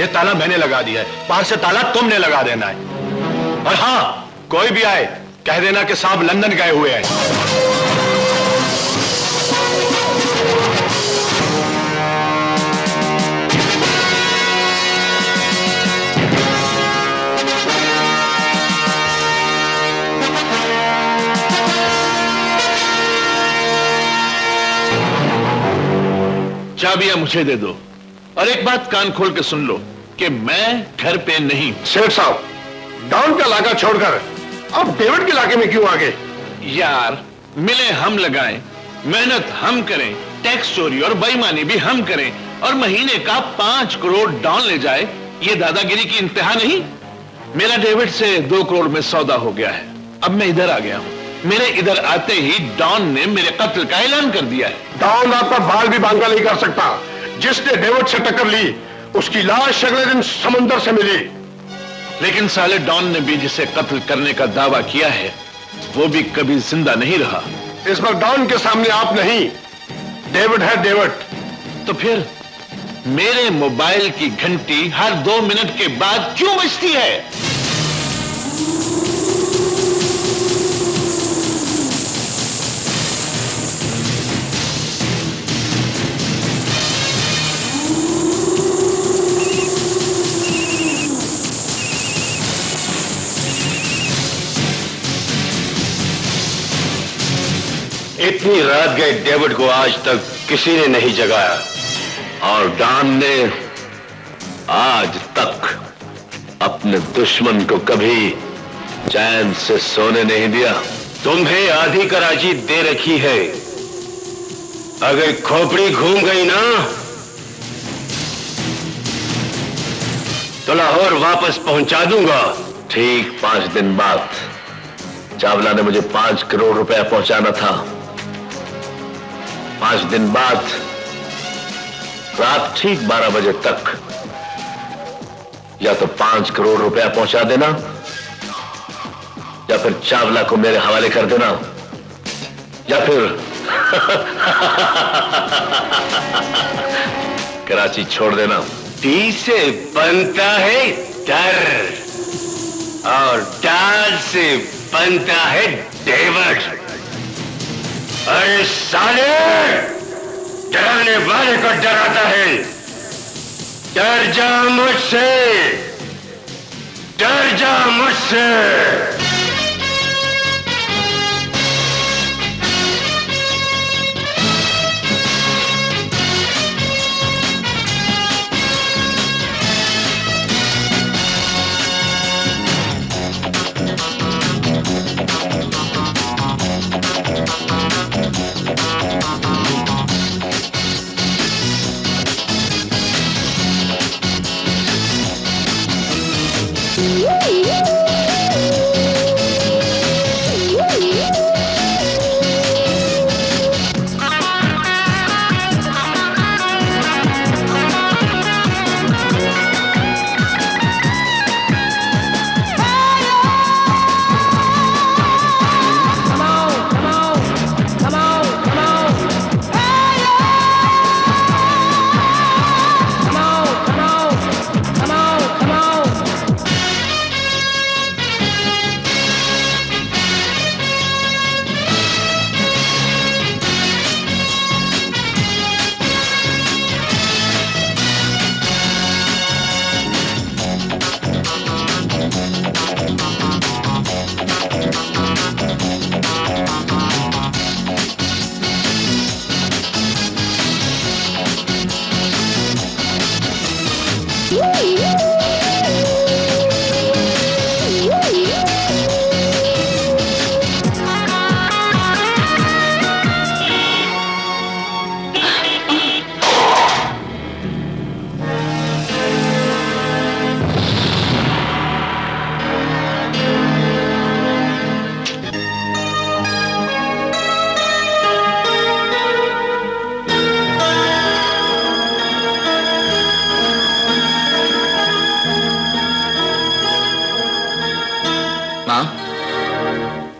ये ताला मैंने लगा दिया है, बाहर से ताला तुमने लगा देना है। और हाँ, कोई भी आए कह देना कि साहब लंदन गए हुए हैं। चाबियां मुझे दे दो, और एक बात कान खोल के सुन लो कि मैं घर पे नहीं। सेठ साहब, डॉन का इलाका छोड़कर अब डेविड के इलाके में क्यों आ गए? यार, मिले हम लगाएं, मेहनत हम करें, टैक्स चोरी और बेईमानी भी हम करें, और महीने का 5 करोड़ डॉन ले जाए, ये दादागिरी की इंतहा नहीं। मेरा डेविड से 2 करोड़ में सौदा हो गया है। अब मैं इधर आ गया हूं। मेरे इधर आते ही डॉन ने मेरे कत्ल का ऐलान कर दिया है। डॉन आपका बाल भी बांका नहीं कर सकता। जिसने डेविड से टक्कर ली, उसकी लाश अगले दिन समंदर से मिली। लेकिन साले डॉन ने भी जिसे कत्ल करने का दावा किया है, वो भी कभी जिंदा नहीं रहा। इस बार डॉन के सामने आप नहीं, डेविड है डेविड। तो फिर मेरे मोबाइल की घंटी हर 2 मिनट के बाद क्यों बजती है? इतनी रात गए डेविड को आज तक किसी ने नहीं जगाया, और डॉन ने आज तक अपने दुश्मन को कभी चैन से सोने नहीं दिया। तुम्हें आधी कराची दे रखी है, अगर खोपड़ी घूम गई ना तो लाहौर वापस पहुंचा दूंगा। ठीक 5 दिन बाद चावला ने मुझे 5 करोड़ रुपया पहुंचाना था। 5 दिन बाद रात ठीक 12 बजे तक या तो 5 करोड़ रुपया पहुंचा देना, या फिर चावला को मेरे हवाले कर देना, या फिर कराची छोड़ देना। टी से बनता है डर, और डर से बनता है डेविड। अरे साले, डराने वाले को डराता है। डर जा मुझसे, डर जा मुझसे।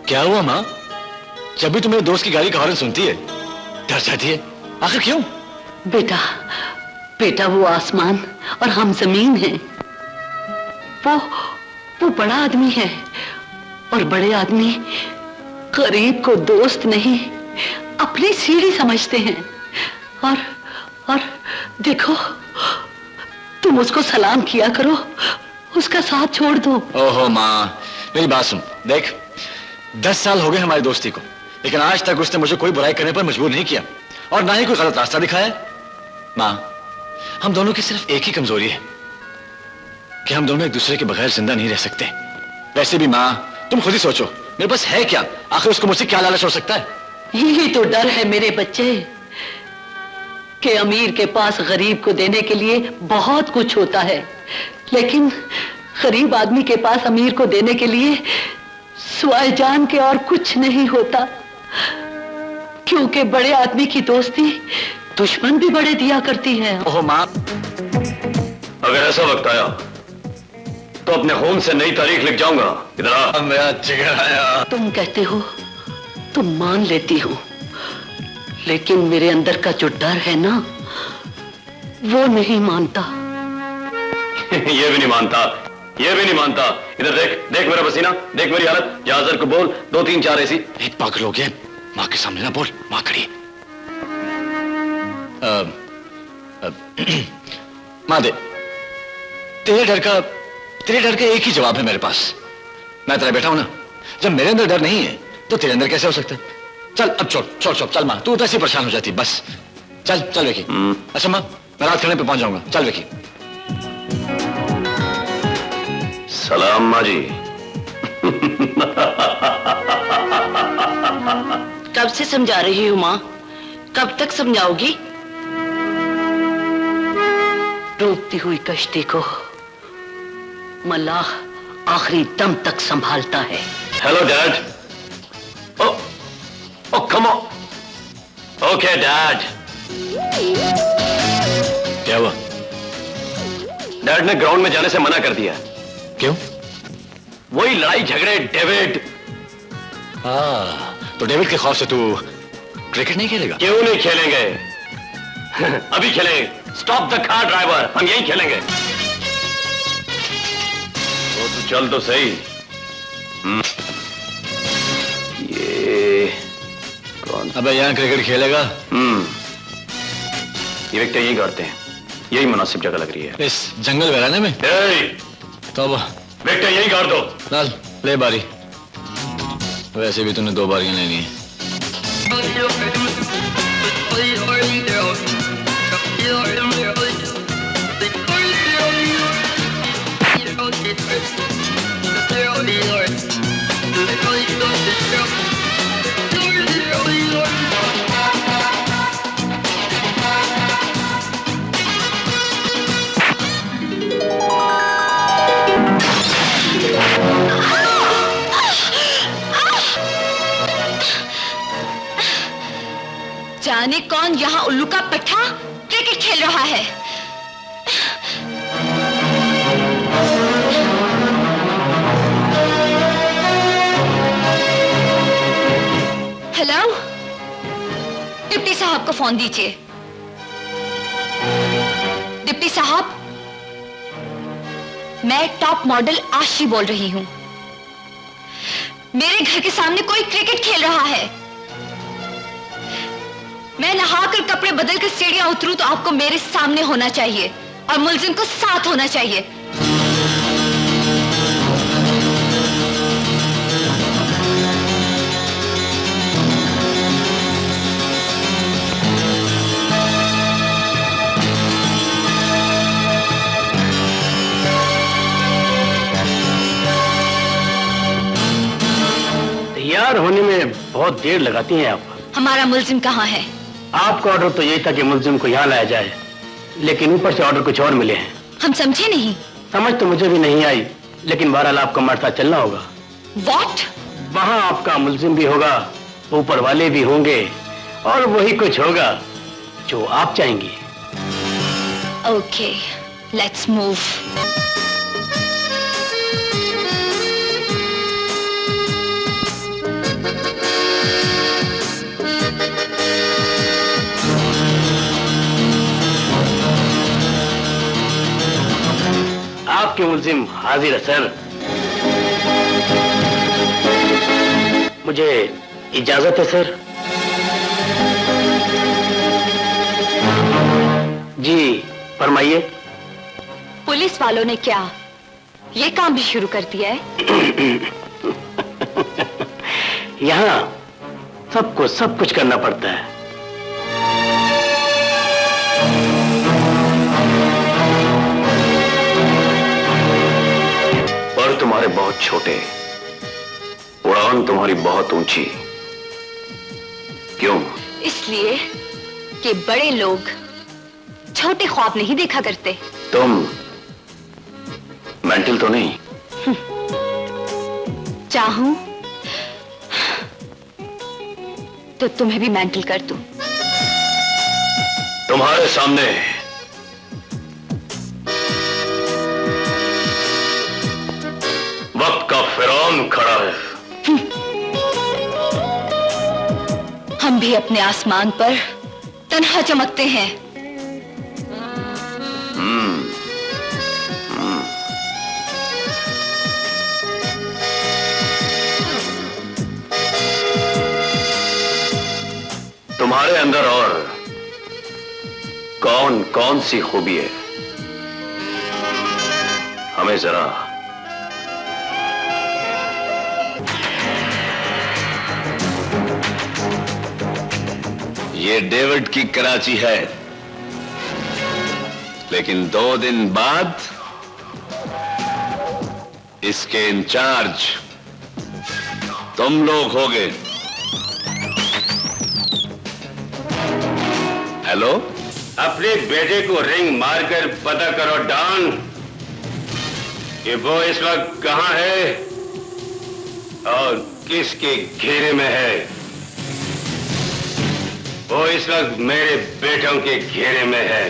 क्या हुआ माँ? जब भी तुम्हें दोस्त की गाड़ी का हॉर्न सुनती है डर जाती है, आखिर क्यों? बेटा, बेटा वो आसमान और हम जमीन हैं। वो बड़ा आदमी है और बड़े आदमी गरीब को दोस्त नहीं अपनी सीढ़ी समझते हैं। और देखो, तुम उसको सलाम किया करो, उसका साथ छोड़ दो। ओहो माँ, मेरी बात सुन। देख, 10 साल हो गए हमारी दोस्ती को, लेकिन आज तक उसने मुझे कोई बुराई करने पर मजबूर नहीं किया और ना ही कोई गलत रास्ता दिखाया। माँ, हम दोनों की सिर्फ एक ही कमजोरी है कि हम दोनों एक दूसरे के बगैर जिंदा नहीं रह सकते। वैसे भी माँ, तुम खुद ही सोचो, मेरे पास है क्या? आखिर उसको मुझसे क्या लालच हो सकता है? यही तो डर है मेरे बच्चे कि अमीर के पास गरीब को देने के लिए बहुत कुछ होता है, लेकिन गरीब आदमी के पास अमीर को देने के लिए सिवाय जान के और कुछ नहीं होता। क्योंकि बड़े आदमी की दोस्ती दुश्मन भी बड़े दिया करती है। ओहो माँ, अगर ऐसा वक्त आया तो अपने होम से नई तारीख लिख जाऊंगा। इधर आ। मेरा जिगर आया। तुम कहते हो तो मान लेती हूँ, लेकिन मेरे अंदर का जो डर है ना, वो नहीं मानता। ये भी नहीं मानता, ये भी नहीं मानता। इधर देख, देख मेरा पसीना, देख मेरी हालत। जाजर को बोल 2 3 4 ऐसी। एक पागल हो गया, माँ के सामने ना बोल, माँ खड़ी। माँ दे, तेरे डर का एक ही जवाब है मेरे पास। मैं तेरा बेटा हूं ना, जब मेरे अंदर डर नहीं है तो तेरे अंदर कैसे हो सकता है? चल अब छोड़ चल माँ, तू तो ऐसे परेशान हो जाती, बस चल विकी। अच्छा माँ, मैं रात खाने पे पहुंच जाऊंगा। चल विकी। सलाम माँ जी। कब से समझा रही हूँ माँ, कब तक समझाओगी? डूबती हुई कश्ती को मल्लाह आखिरी दम तक संभालता है। Hello dad. Oh come on. Okay dad. क्या हुआ? डैड ने ग्राउंड में जाने से मना कर दिया। क्यों? वही लड़ाई झगड़े डेविड। तो डेविड के खौफ से तू क्रिकेट नहीं खेलेगा? क्यों नहीं खेलेंगे? अभी खेलेंगे। स्टॉप द कार ड्राइवर, हम यहीं खेलेंगे। तो चल तो सही। ये कौन? अबे यहाँ क्रिकेट खेलेगा? ये विकेट यहीं गाड़ते हैं, यही मुनासिब जगह लग रही है। इस जंगल वैराने में? तो अब विकेट यहीं गाड़ दो। लाल ले बारी। वैसे भी तूने 2 बारियां लेनी है। जाने कौन यहाँ उल्लू का पट्टा क्रिकेट खेल रहा है। हेलो, डिप्टी साहब को फोन दीजिए। डिप्टी साहब, मैं टॉप मॉडल आशी बोल रही हूं। मेरे घर के सामने कोई क्रिकेट खेल रहा है। मैं नहाकर कपड़े बदल कर सीढ़ियां उतरूं तो आपको मेरे सामने होना चाहिए और मुलजिम को साथ होना चाहिए। तैयार होने में बहुत देर लगाती हैं आप। हमारा मुलजिम कहाँ है? आपका ऑर्डर तो यही था कि मुलजिम को यहाँ लाया जाए, लेकिन ऊपर से ऑर्डर कुछ और मिले हैं। हम समझे नहीं। समझ तो मुझे भी नहीं आई, लेकिन बहरहाल आपका मर्दा चलना होगा। What? वहाँ आपका मुलजिम भी होगा, ऊपर वाले भी होंगे, और वही कुछ होगा जो आप चाहेंगी। Okay, let's move. आपके मुलजिम हाजिर है सर। मुझे इजाजत है सर। जी फरमाइए। पुलिस वालों ने क्या ये काम भी शुरू कर दिया है? यहाँ सबको सब कुछ करना पड़ता है। पर तुम्हारे बहुत छोटे, उड़ान तुम्हारी बहुत ऊंची। क्यों? इसलिए कि बड़े लोग छोटे ख्वाब नहीं देखा करते। तुम मेंटल तो नहीं? चाहूं तो तुम्हें भी मेंटल कर दूं। तुम्हारे सामने वक्त का फिरौन खड़ा है। हम भी अपने आसमान पर तन्हा चमकते हैं। तुम्हारे अंदर और कौन कौन सी खूबी है, हमें जरा ये डेविड की कराची है, लेकिन 2 दिन बाद इसके इंचार्ज तुम लोग होगे। हेलो, अपने बेटे को रिंग मारकर पता करो डॉन कि वो इस वक्त कहां है और किसके घेरे में है। वो इस वक्त मेरे बेटों के घेरे में है।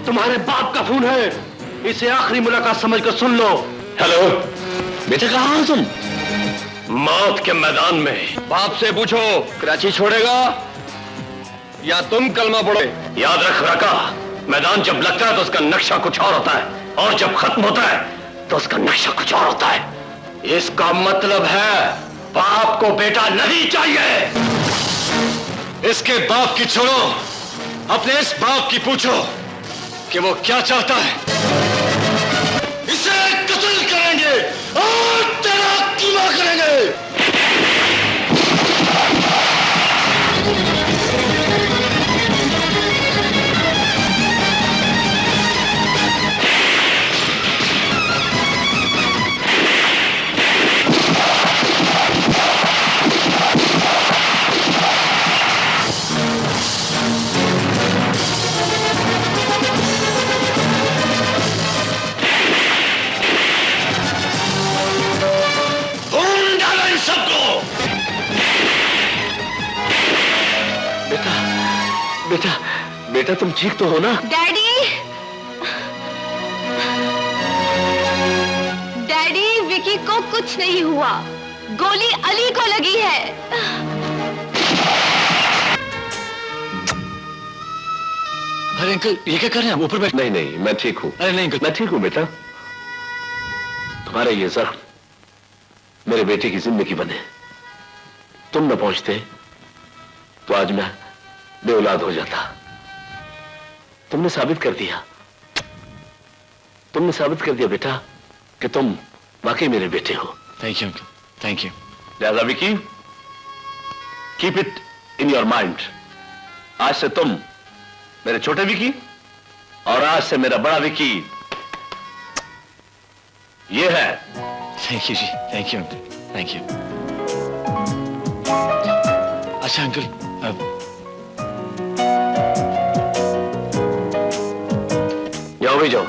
तुम्हारे बाप का फोन है, इसे आखिरी मुलाकात समझकर सुन लो। हेलो बेटा, कहां हो तुम? मौत के मैदान में। बाप से पूछो कराची छोड़ेगा या तुम कलमा पढ़ो। याद रख रका, मैदान जब लगता है तो उसका नक्शा कुछ और होता है, और जब खत्म होता है तो उसका नक्शा कुछ और होता है। इसका मतलब है बाप को बेटा नहीं चाहिए। इसके बाप की छोड़ो, अपने इस बाप की पूछो कि वो क्या चाहता है। इसे कत्ल करेंगे और तेरा कीमा करेंगे। बेटा, बेटा तुम ठीक तो हो ना? डैडी, डैडी विकी को कुछ नहीं हुआ, गोली अली को लगी है। अरे अंकल, ये क्या कर रहे हैं आप? ऊपर बैठ। नहीं नहीं, मैं ठीक हूं। अरे नहीं अंकल, मैं ठीक हूं बेटा। तुम्हारा ये जख्म मेरे बेटे की जिंदगी बने। तुम न पहुंचते तो आज मैं बेऔलाद हो जाता। तुमने साबित कर दिया, तुमने साबित कर दिया बेटा कि तुम वाकई मेरे बेटे हो। Thank you uncle, thank you. लिहाजा Vicky, keep it in your mind. आज से तुम मेरे छोटे विकी और आज से मेरा बड़ा विकी ये है। Thank you ji, thank you uncle, thank you. अच्छा अंकल, अब जाओ भी जाओ,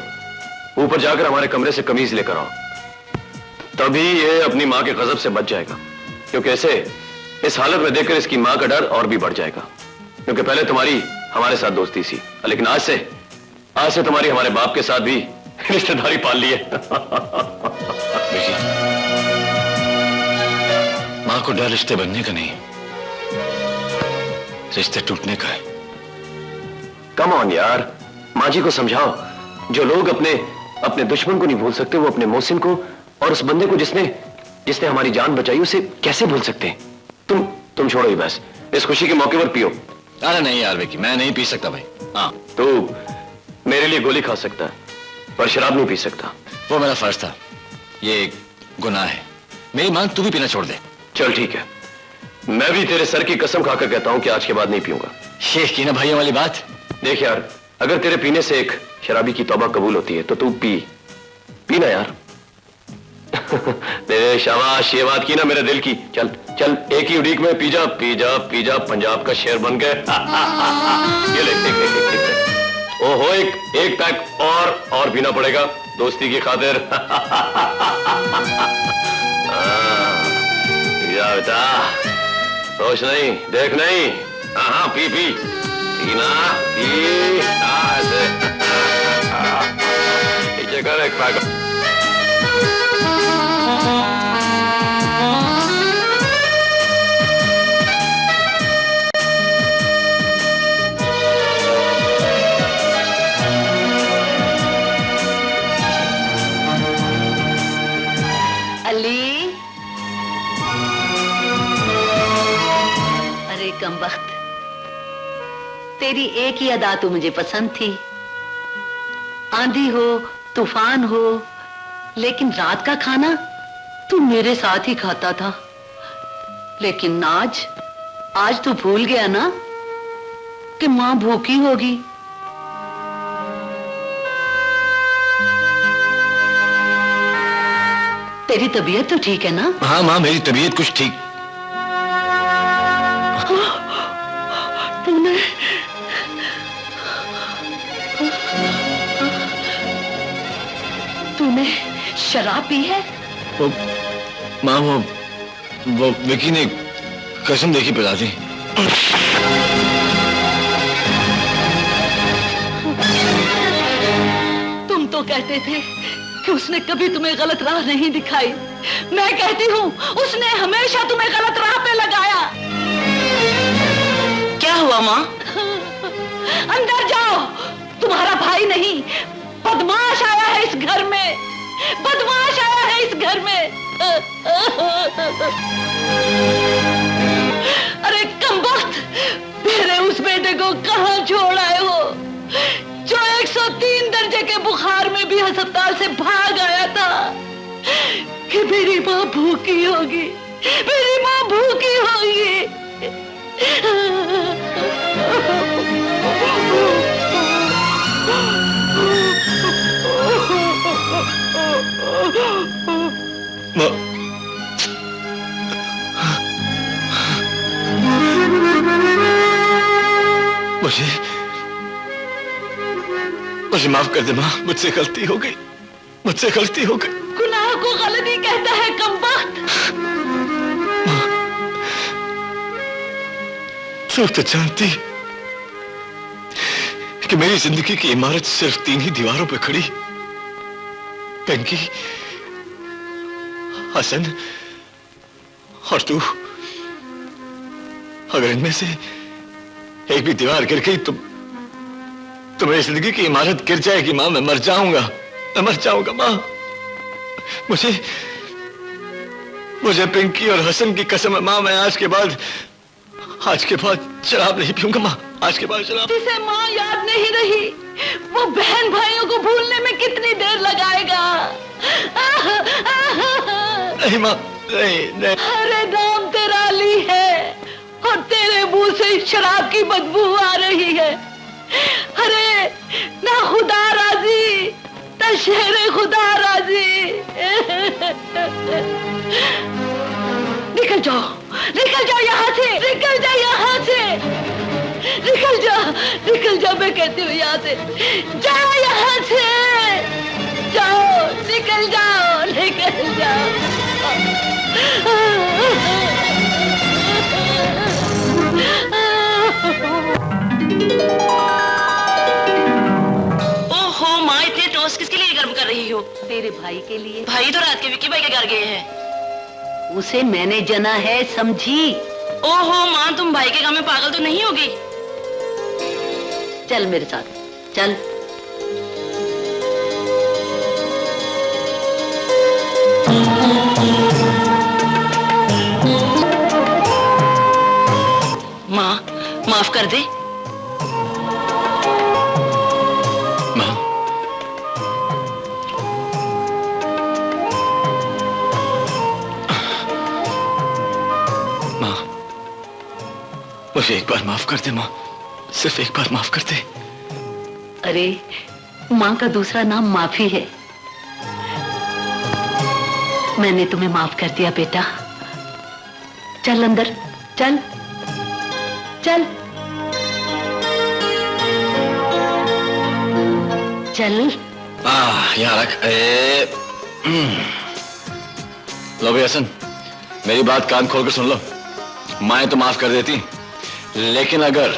ऊपर जाकर हमारे कमरे से कमीज लेकर आओ। तभी ये अपनी मां के गजब से बच जाएगा, क्योंकि ऐसे इस हालत में देखकर इसकी मां का डर और भी बढ़ जाएगा। क्योंकि पहले तुम्हारी हमारे साथ दोस्ती थी, लेकिन आज से तुम्हारी हमारे बाप के साथ भी रिश्तेदारी पाल ली है। मां को डर रिश्ते बनने का नहीं, रिश्ते टूटने का है। कम ऑन यार, मां जी को समझाओ। जो लोग अपने दुश्मन को नहीं भूल सकते, वो अपने मोहसिन को और उस बंदे को जिसने हमारी जान बचाई, उसे कैसे भूल सकते हैं? तुम छोड़ो ही बस, इस खुशी के मौके पर पियो। अरे नहीं यार विकी, मैं नहीं पी सकता भाई। हाँ, तू मेरे लिए गोली खा सकता है, पर शराब नहीं पी सकता। वो मेरा फर्ज था, ये एक गुनाह है। मेरी मांग तू भी पीना छोड़ दे। चल ठीक है, मैं भी तेरे सर की कसम खाकर कहता हूं कि आज के बाद नहीं पीऊंगा। शेख की ना भाइयों वाली बात। देख यार, अगर तेरे पीने से एक शराबी की तौबा कबूल होती है तो तू पीना यार। तेरे शाबाश, ये बात की ना मेरे दिल की। चल चल, एक ही उड़ीक में पी जा, पंजाब का शेर बन गए। ये ले, देख। ओहो, एक पैक और पीना पड़ेगा दोस्ती की खातिर। जा बेटा, सोच नहीं, देख नहीं। हाँ, पी पीना, ऐसे पीछे कर एक पैक। अली, अरे कमबख्त, तेरी एक ही अदा तो मुझे पसंद थी। आंधी हो, तूफान हो, लेकिन रात का खाना तू मेरे साथ ही खाता था। लेकिन आज तू भूल गया ना कि मां भूखी होगी। तेरी तबीयत तो ठीक है ना? हाँ माँ, मेरी तबीयत कुछ ठीक। तूने शराब पी है? माँ, वो विकी ने कसम देखी पिला दी। तुम तो कहते थे कि उसने कभी तुम्हें गलत राह नहीं दिखाई। मैं कहती हूँ उसने हमेशा तुम्हें गलत राह पे लगाया। क्या हुआ माँ? अंदर जाओ, तुम्हारा भाई नहीं, बदमाश आया है इस घर में, बदमाश आया है इस घर में। अरे कमबख्त, मेरे उस बेटे को कहाँ छोड़ आए हो जो 103 दर्जे के बुखार में भी अस्पताल से भाग आया था कि मेरी माँ भूखी होगी, मेरी माँ भूखी होगी। मुझे माफ कर दे माँ, मुझसे गलती हो गई, मुझसे गलती हो गई। गुनाह को गलती कहता है कमबख्त। तू तो जानती कि मेरी जिंदगी की इमारत सिर्फ 3 ही दीवारों पर खड़ी, पिंकी, हसन और तू। अगर इनमें से एक भी दीवार गिर गई तो मेरी जिंदगी की इमारत गिर जाएगी मां। मैं मर जाऊंगा, मैं मर जाऊंगा मां। मुझे पिंकी और हसन की कसम है मां, मैं आज के बाद शराब नहीं पीऊंगा मां। आज के बाद शराब। जिसे मां याद नहीं रही, वो बहन भाइयों को भूलने में कितनी देर लगाएगा? नहीं मां, नहीं। अरे नाम तेरा अली है और तेरे मुंह से शराब की बदबू आ रही है। अरे ना खुदा राजी, ना शेरे खुदा राजी। निकल जाओ यहाँ से, निकल जा यहाँ से, निकल जा, मैं कहती हूँ यहाँ से। जाओ यहाँ से, जाओ, निकल जाओ। ओहो माँ, इतने टोस्ट किसके लिए गर्म कर रही हो? तेरे भाई के लिए। भाई तो रात के विक्की भाई के घर गए हैं। उसे मैंने जना है, समझी? ओहो माँ, तुम भाई के काम में पागल तो नहीं होगी? चल मेरे साथ, चल। माँ, माफ कर दे। माँ, माँ, मुझे एक बार माफ कर दे माँ, सिर्फ एक बार माफ कर दे। अरे माँ का दूसरा नाम माफी है। मैंने तुम्हें माफ कर दिया बेटा। चल अंदर, चल चल चल। यहाँ रख। लो भाई हसन, मेरी बात कान खोल कर सुन लो। माँ तो माफ कर देती, लेकिन अगर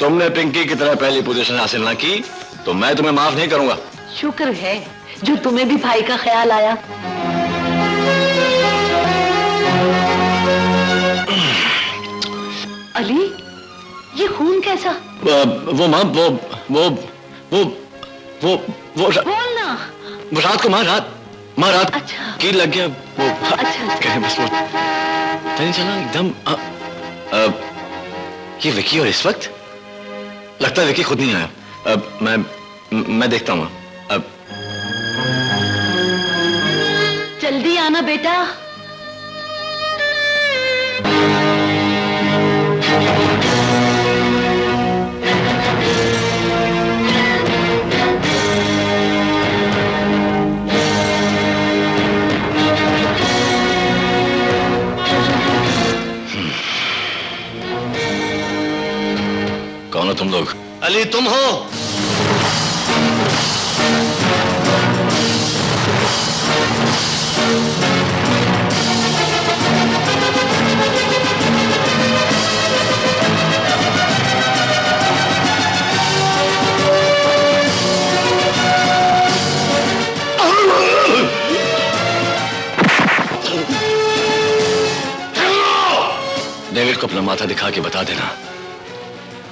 तुमने पिंकी की तरह पहली पोजीशन हासिल ना की तो मैं तुम्हें माफ नहीं करूंगा। शुक्र है जो तुम्हें भी भाई का ख्याल आया। अली, ये खून कैसा? वो माँ, वो बोल ना। वो रात को माँ रात अच्छा। कील लग गया वो। अच्छा। कहे बस वो नहीं चला एकदम। ये विकी, और इस वक्त लगता है विकी खुद नहीं आया। अब मैं देखता हूँ। अब जल्दी आना बेटा। कौन हो तुम लोग? अली तुम हो? डेविड को अपना माथा दिखा के बता देना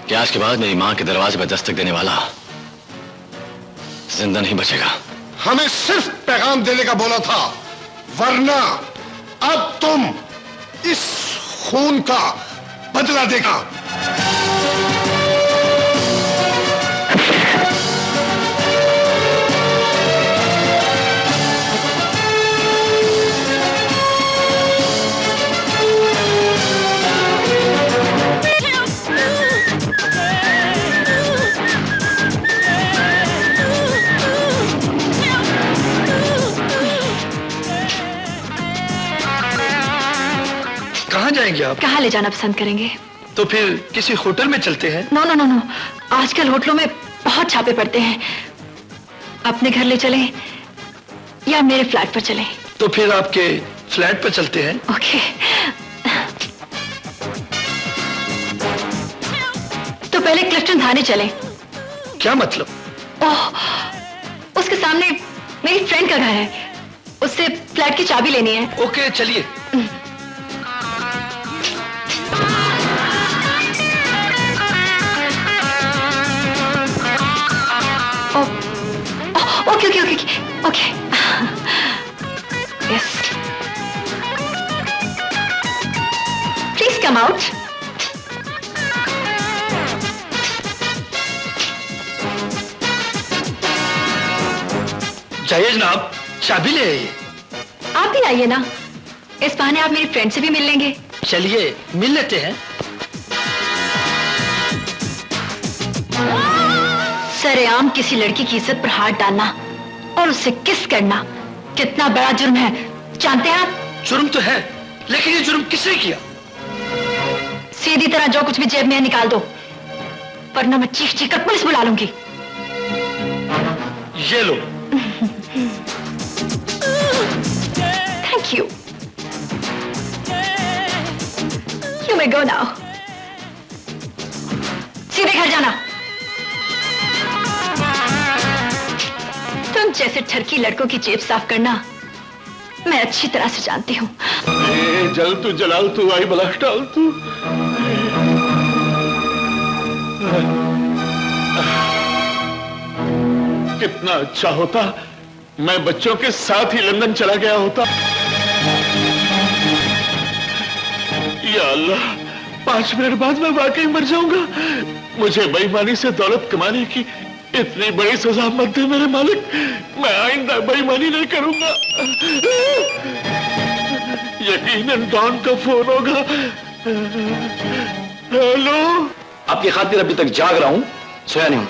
कि आज के बाद मेरी मां के दरवाजे पर दस्तक देने वाला जिंदा नहीं बचेगा। हमें सिर्फ पैगाम देने का बोला था, वरना अब तुम इस खून का बदला देगा। कहाँ जाएंगे आप? कहाँ ले जाना पसंद करेंगे? तो फिर किसी होटल में चलते हैं। नो नो नो नो, आजकल होटलों में बहुत छापे पड़ते हैं। अपने घर ले चलें या मेरे फ्लैट पर चलें? तो फिर आपके फ्लैट पर चलते हैं। ओके। तो पहले क्लिफ्टन थाने चलें। क्या मतलब? ओह, उसके सामने मेरी फ्रेंड का घर है, उससे फ्लैट की चाबी लेनी है। ओके चलिए। Okay okay okay okay. Yes, please come out. जाइए जनाब, चाबी ले आइए। आप भी आइए ना, इस बहाने आप मेरी फ्रेंड से भी मिल लेंगे। चलिए मिल लेते हैं। सरेआम किसी लड़की की इज्जत पर हाथ डालना और उससे किस करना कितना बड़ा जुर्म है, जानते हैं आप? जुर्म तो है, लेकिन ये जुर्म किसने किया? सीधी तरह जो कुछ भी जेब में है निकाल दो, वरना मैं चीख चीख कर पुलिस बुला लूंगी। ये लो। Thank you. may go now. सीधे घर जाना। तुम जैसे ठरकी लड़कों की जेब साफ करना मैं अच्छी तरह से जानती हूँ। जल तू जलाल तू आई बलाश डाल तू। कितना अच्छा होता मैं बच्चों के साथ ही लंदन चला गया होता। या अल्लाह, 5 मिनट बाद मैं वाकई मर जाऊंगा। मुझे बेईमानी से दौलत कमाने की इतनी बड़ी सजा मत दे मेरे मालिक। मैं आइंदा बेईमानी नहीं करूंगा। यकीनन डॉन का फोन होगा। हेलो, आपकी खातिर अभी तक जाग रहा हूं, सोया नहीं हूं।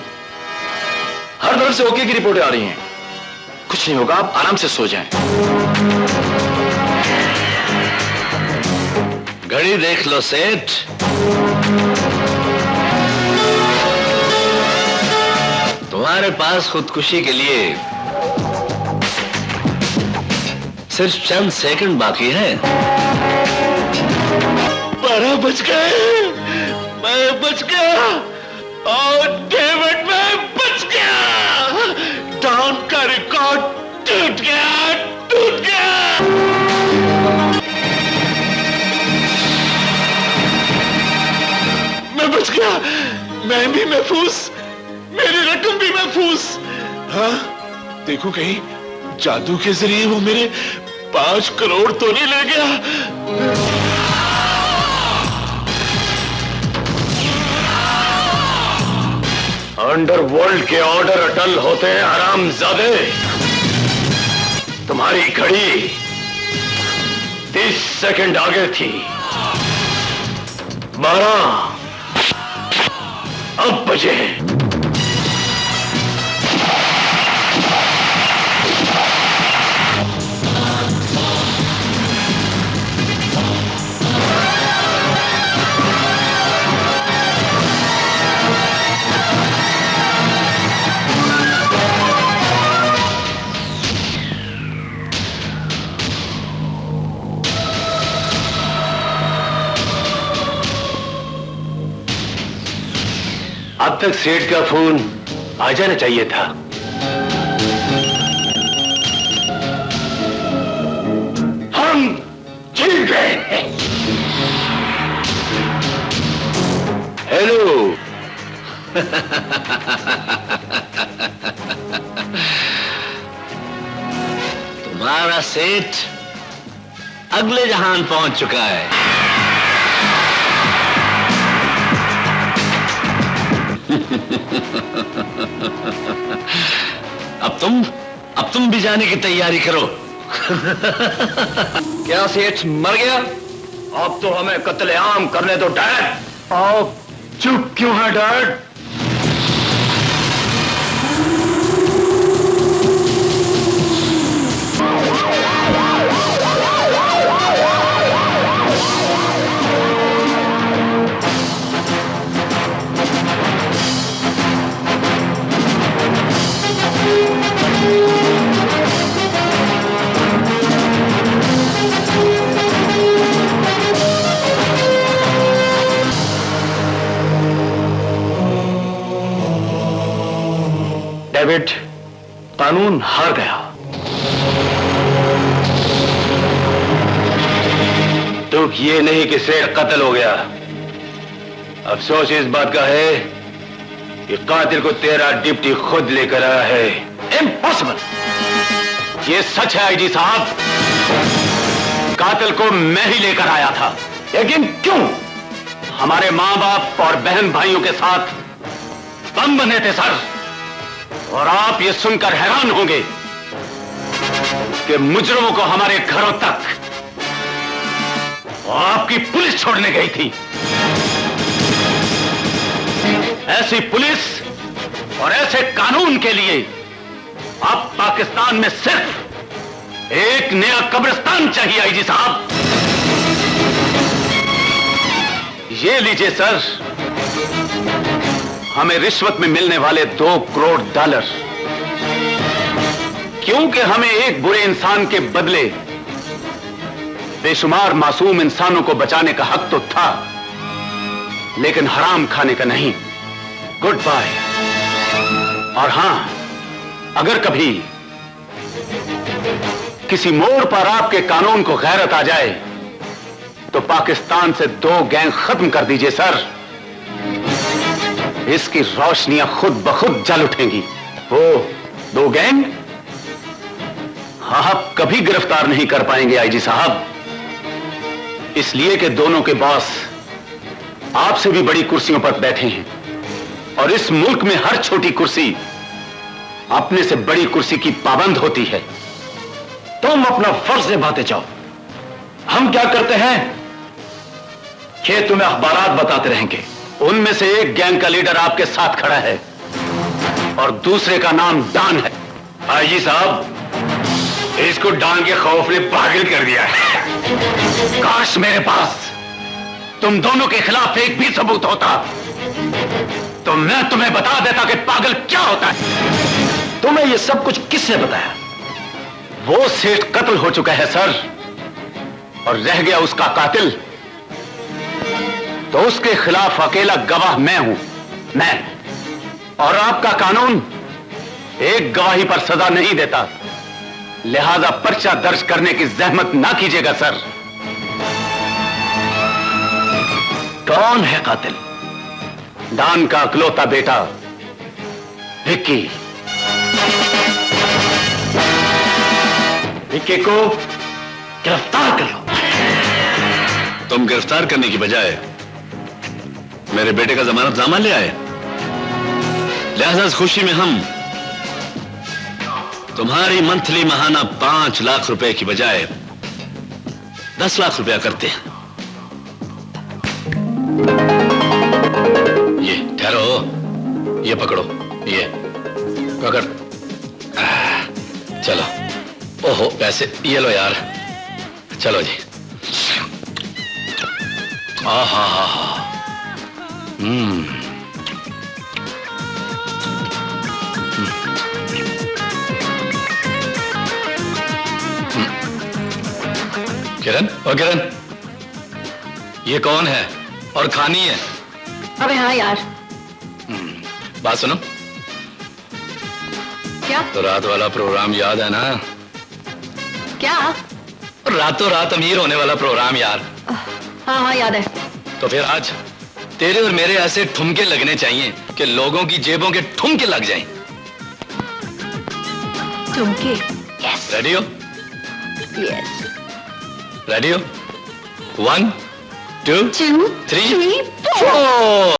हर तरफ से ओके की रिपोर्टें आ रही हैं। कुछ नहीं होगा, आप आराम से सो जाएं। घड़ी देख लो सेठ। तुम्हारे पास खुदकुशी के लिए सिर्फ चंद सेकंड बाकी है। 12 बज गए। मैं बच गया और डेविड मैं बच गया। डॉन का रिकॉर्ड टूट गया, टूट गया। मैं बच गया। मैं भी महफूज, मेरी रकम भी महफूज। हाँ, देखो कहीं जादू के जरिए वो मेरे 5 करोड़ तो नहीं ले गया। अंडरवर्ल्ड के ऑर्डर अटल होते हैं हरामजादे। तुम्हारी घड़ी 30 सेकंड आगे थी। 12 अब बजे। अब तक सेठ का फोन आ जाना चाहिए था। हम जीत गए। हेलो। तुम्हारा सेठ अगले जहान पहुंच चुका है। अब तुम भी जाने की तैयारी करो। क्या सेठ मर गया? अब तो हमें कत्लेआम करने दो डैड। आप चुप क्यों है डैड? डेविड, कानून हार गया। दुख ये नहीं कि सेठ कत्ल हो गया, अफसोस इस बात का है कि कातिल को तेरा डिप्टी खुद लेकर आया है। इम्पॉसिबल। ये सच है आईजी साहब, कातिल को मैं ही लेकर आया था। लेकिन क्यों? हमारे मां बाप और बहन भाइयों के साथ बम बने थे सर। और आप ये सुनकर हैरान होंगे कि मुजरिमों को हमारे घरों तक आपकी पुलिस छोड़ने गई थी। ऐसी पुलिस और ऐसे कानून के लिए अब पाकिस्तान में सिर्फ एक नया कब्रिस्तान चाहिए आईजी साहब। ये लीजिए सर, हमें रिश्वत में मिलने वाले $2 करोड़। क्योंकि हमें एक बुरे इंसान के बदले बेशुमार मासूम इंसानों को बचाने का हक तो था, लेकिन हराम खाने का नहीं। Good bye. और हां, अगर कभी किसी मोड़ पर आपके कानून को गैरत आ जाए तो पाकिस्तान से 2 गैंग खत्म कर दीजिए सर। इसकी रोशनियां खुद ब खुद जल उठेंगी। वो 2 गैंग आप कभी गिरफ्तार नहीं कर पाएंगे आईजी साहब, इसलिए कि दोनों के बॉस आपसे भी बड़ी कुर्सियों पर बैठे हैं और इस मुल्क में हर छोटी कुर्सी अपने से बड़ी कुर्सी की पाबंद होती है। तुम अपना फर्ज निभाते जाओ, हम क्या करते हैं ये तुम्हें अखबारात बताते रहेंगे। उनमें से एक गैंग का लीडर आपके साथ खड़ा है और दूसरे का नाम डॉन है। आईजी साहब, इसको डॉन के खौफ ने पागल कर दिया है। काश मेरे पास तुम दोनों के खिलाफ एक भी सबूत होता तो मैं तुम्हें बता देता कि पागल क्या होता है। तुम्हें यह सब कुछ किसने बताया? वो सेठ कत्ल हो चुका है सर, और रह गया उसका कातिल, तो उसके खिलाफ अकेला गवाह मैं हूं, मैं। और आपका कानून एक गवाही पर सजा नहीं देता, लिहाजा पर्चा दर्ज करने की जहमत ना कीजिएगा सर। कौन है कातिल? डॉन का अकलौता बेटा विक्की। विक्की को गिरफ्तार कर लो। तुम गिरफ्तार करने की बजाय मेरे बेटे का जमानतनामा ले आए, लिहाजा इस खुशी में हम तुम्हारी मंथली महाना 5 लाख रुपए की बजाय 10 लाख रुपया करते हैं। ये ठहरो, ये पकड़ो, ये पकड़। चलो, ओहो पैसे ये लो यार, चलो जी। आहा हा हा। किरण, और किरण, ये कौन है और खानी है? अबे हाँ यार। बात सुनो, क्या? तो रात वाला प्रोग्राम याद है ना? क्या? रातों रात अमीर होने वाला प्रोग्राम यार। हाँ हाँ याद है। तो फिर आज तेरे और मेरे ऐसे ठुमके लगने चाहिए कि लोगों की जेबों के ठुमके लग जाएं। ठुमके? यस। रेडी हो? यस। रेडी हो? 1 2 2 3 3 4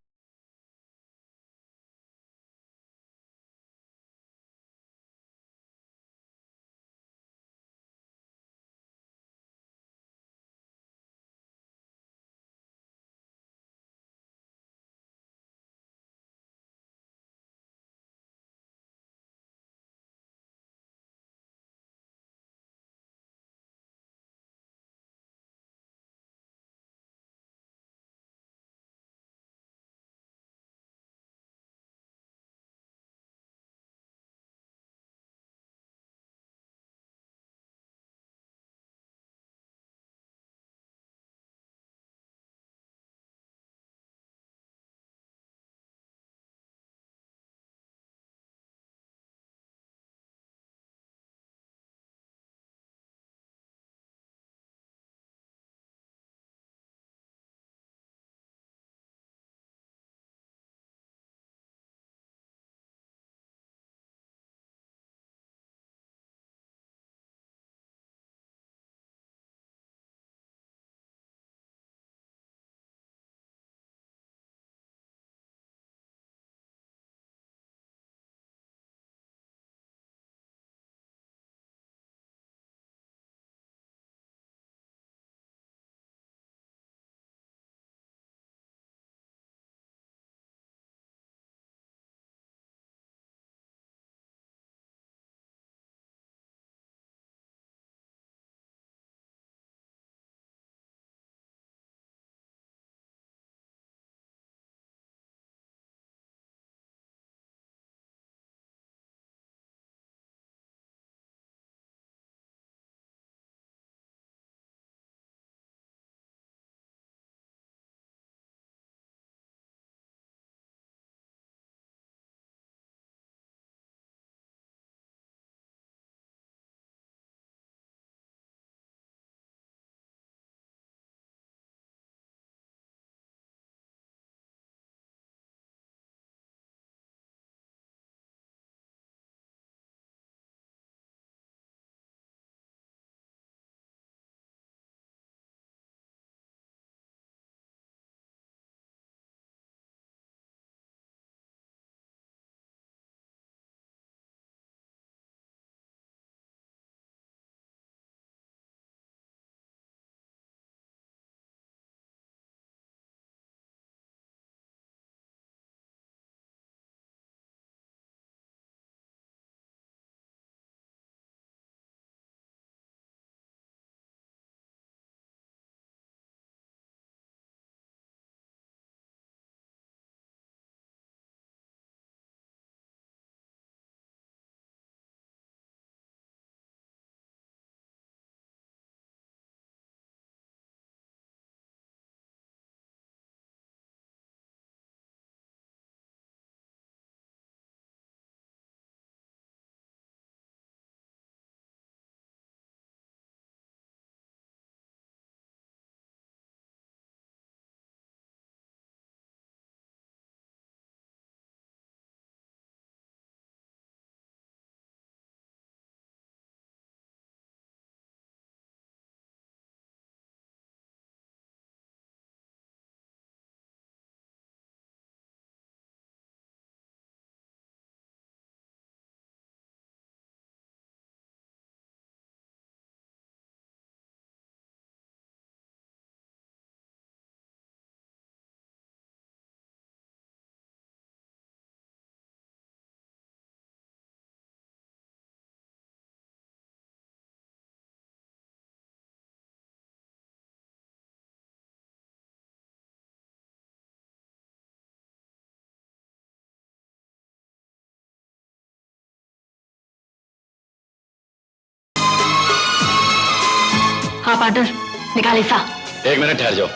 हाँ पार्टनर, निकाल हिस्सा। एक मिनट ठहर जाओ।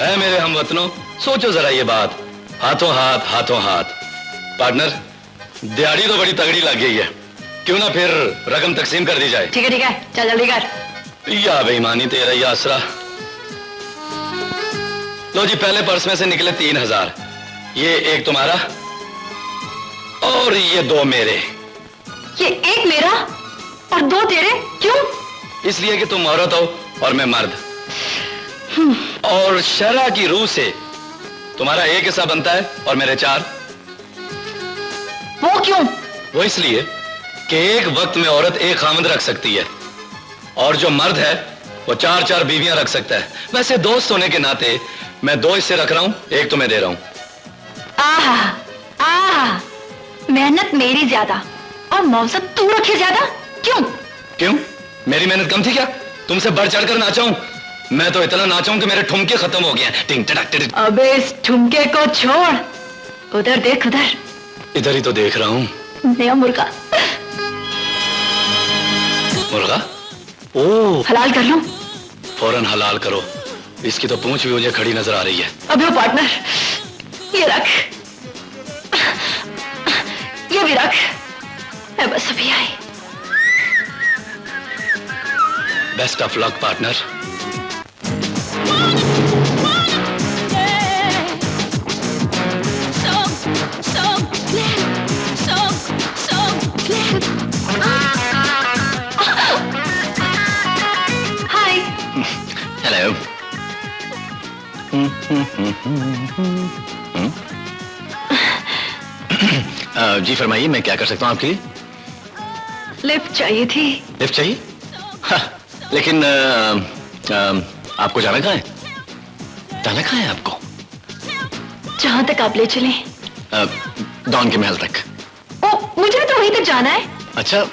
है मेरे हमवतनों, सोचो जरा ये बात, हाथों हाथ। पार्टनर, दिहाड़ी तो बड़ी तगड़ी लग गई है, क्यों ना फिर रकम तकसीम कर दी जाए। ठीक है, चल जल्दी कर। या बेईमानी तेरा या आसरा। लो जी, पहले पर्स में से निकले 3000, ये एक तुम्हारा और ये 2 मेरे। ये एक मेरा और 2 तेरे, क्यों? इसलिए कि तुम औरत हो और मैं मर्द, और शरअ की रूह से तुम्हारा 1 हिस्सा बनता है और मेरे 4। वो क्यों? वो इसलिए कि एक वक्त में औरत एक खामद रख सकती है और जो मर्द है वो 4-4 बीवियां रख सकता है। वैसे दोस्त होने के नाते मैं 2 हिस्से रख रहा हूं, एक तुम्हें दे रहा हूं। आहा, मेहनत मेरी ज्यादा और मौसम तू रखे ज्यादा, क्यों? मेरी मेहनत कम थी क्या? तुमसे बढ़ चढ़कर नाचा हूं। मैं तो इतना नाचा हूं कि मेरे ठुमके खत्म हो गए हैं। टिंग टड़क टिड़क। अबे इस ठुमके को छोड़, उधर देख, उधर। इधर ही तो देख रहा हूं। नया मुर्गा। मुर्गा? ओ, हलाल कर लूं? फौरन हलाल करो, इसकी तो पूंछ भी मुझे खड़ी नजर आ रही है। अबे वो पार्टनर, ये रख, ये भी रख, मैं बस अभी आई। Best of luck partner. Hi. Hello. जी फरमाइए, मैं क्या कर सकता हूँ आपके लिए? लिफ्ट चाहिए थी। लिफ्ट चाहिए? हाँ, लेकिन आपको जाना कहाँ है? जाना कहाँ है आपको? जहां तक आप ले चलें। डॉन के महल तक। ओ, मुझे भी तो वहीं तक जाना है। अच्छा,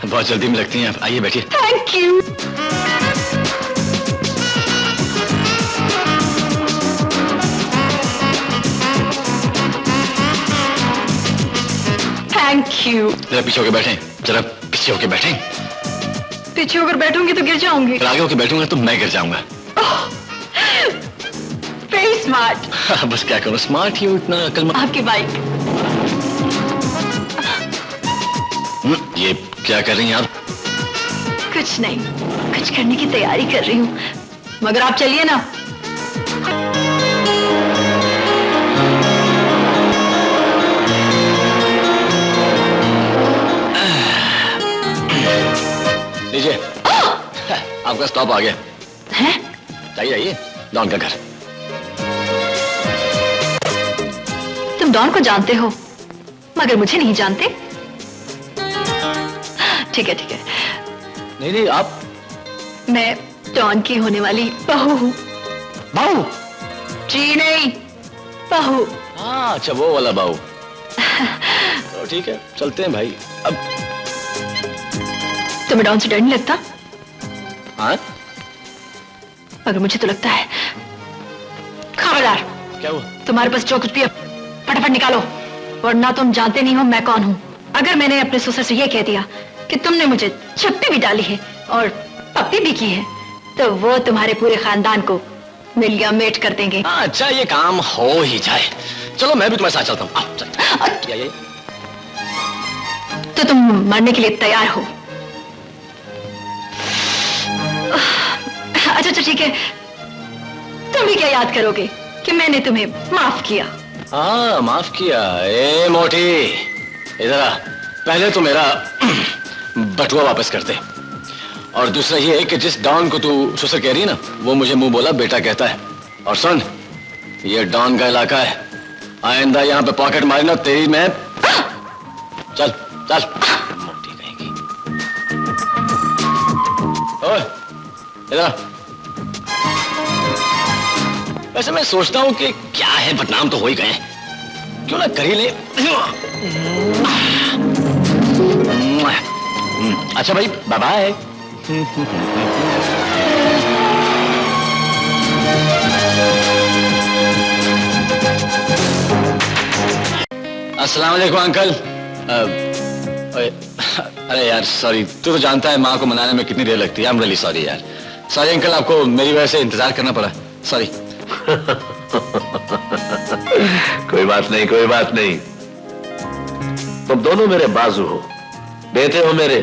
बहुत जल्दी में लगती हैं आप। आइए बैठिए। Thank you. Thank you. जरा पीछे होके बैठें, जरा पीछे होके बैठें। पीछे होकर बैठूंगी तो गिर जाऊंगी। आगे होके बैठूंगा तो मैं गिर जाऊंगा। Very smart. बस क्या करूं, स्मार्ट ही हूं, इतना अक्लमंद। आपकी बाइक। ये क्या कर रही हैं आप? कुछ नहीं, कुछ करने की तैयारी कर रही हूँ, मगर आप चलिए ना। लीजिए, आपका स्टॉप आ गया है। जाइए, डॉन का घर। तुम डॉन को जानते हो, मगर मुझे नहीं जानते। ठीक है। नहीं, आप? मैं डॉन की होने वाली बहू हूँ। बहू? जी नहीं, बहू। हाँ, अच्छा वो वाला बहू। तो ठीक है, चलते हैं भाई। अब तुम्हें डॉन से डर नहीं लगता? हाँ? मगर मुझे तो लगता है। खबरदार, क्या हुआ? तुम्हारे पास जो कुछ भी है फटाफट निकालो, वरना तुम जानते नहीं हो मैं कौन हूँ। अगर मैंने अपने ससुर से ये कह दिया कि तुमने मुझे छप्पी भी डाली है और पप्पी भी की है, तो वो तुम्हारे पूरे खानदान को मिलिया मेट कर देंगे। हाँ, अच्छा ये काम हो ही जाए। चलो मैं भी तुम्हारे साथ चलता हूँ। चल। तो तुम मरने के लिए तैयार हो? अच्छा ठीक है, तुम भी क्या याद करोगे कि मैंने तुम्हें माफ किया? हाँ, माफ किया। ए मोटी, इधर आ। पहले तो मेरा बटुआ वापस कर दे, और दूसरा ये है कि जिस डॉन को तू ससुर कह रही है ना, वो मुझे मुंह बोला बेटा कहता है। और सुन, ये डॉन का इलाका है, आइंदा यहाँ पे पॉकेट मारी ना तेरी मैं। चल चल, मोटी कहेगी। ओए, इधर आ। वैसे मैं सोचता हूं कि क्या है, बदनाम तो हो ही गए, क्यों ना कर ही ले। अच्छा भाई, बाय बाय। अस्सलाम वालेकुम अंकल। अरे यार सॉरी, तू तो जानता है माँ को मनाने में कितनी देर लगती है। आई एम रियली सॉरी यार। सॉरी अंकल, आपको मेरी वजह से इंतजार करना पड़ा। सॉरी। कोई बात नहीं, कोई बात नहीं। तुम दोनों मेरे बाजू हो, बेटे हो मेरे।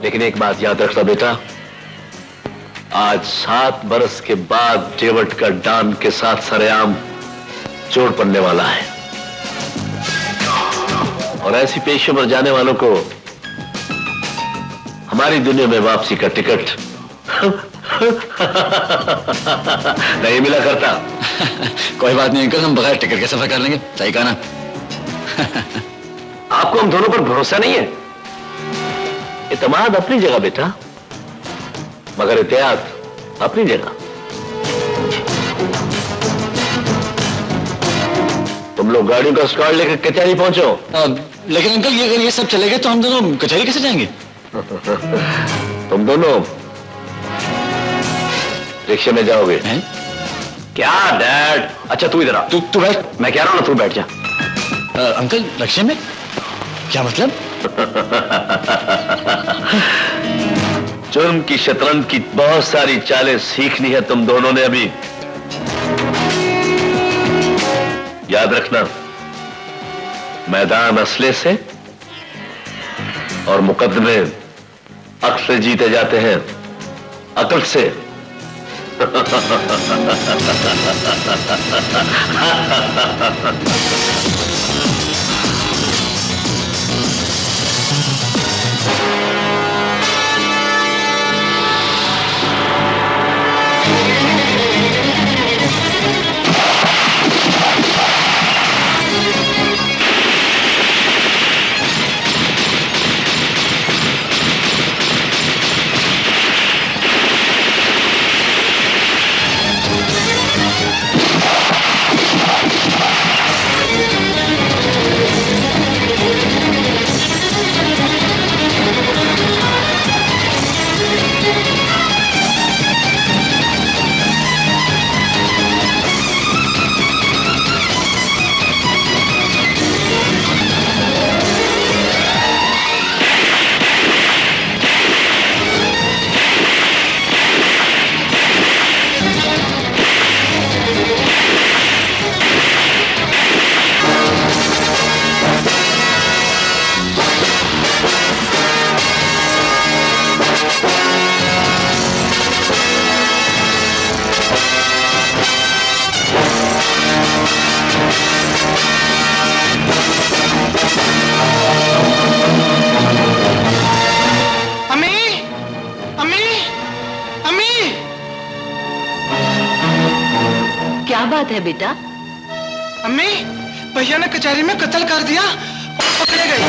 लेकिन एक बात याद रखना बेटा, आज 7 बरस के बाद डेविड का डॉन के साथ सरेआम जोड़ पड़ने वाला है, और ऐसी पेशे पर जाने वालों को हमारी दुनिया में वापसी का टिकट नहीं मिला करता। कोई बात नहीं अंकल, हम बगैर टिकट के सफर कर लेंगे। सही कहा ना? आपको हम दोनों पर भरोसा नहीं है? इत्मीनान अपनी जगह बेटा, मगर एहतियात अपनी जगह। तुम लोग गाड़ियों का स्क्वाड लेकर कचहरी पहुंचो। लेकिन अंकल ये सब चले गए तो हम दोनों कचहरी कैसे जाएंगे? तुम दोनों रिक्शे में जाओगे। हैं? क्या डैड? अच्छा तू इधर आ। तू बैठ। मैं कह रहा हूं ना, तू बैठ जा। अंकल रिक्शे में? क्या मतलब? जुर्म की शतरंज की बहुत सारी चालें सीखनी है तुम दोनों ने अभी। याद रखना, मैदान असले से और मुकदमे अक्सर जीते जाते हैं अकल से। बात है बेटा? अम्मी, भैया ने कचहरी में कत्ल कर दिया और पकड़े गए।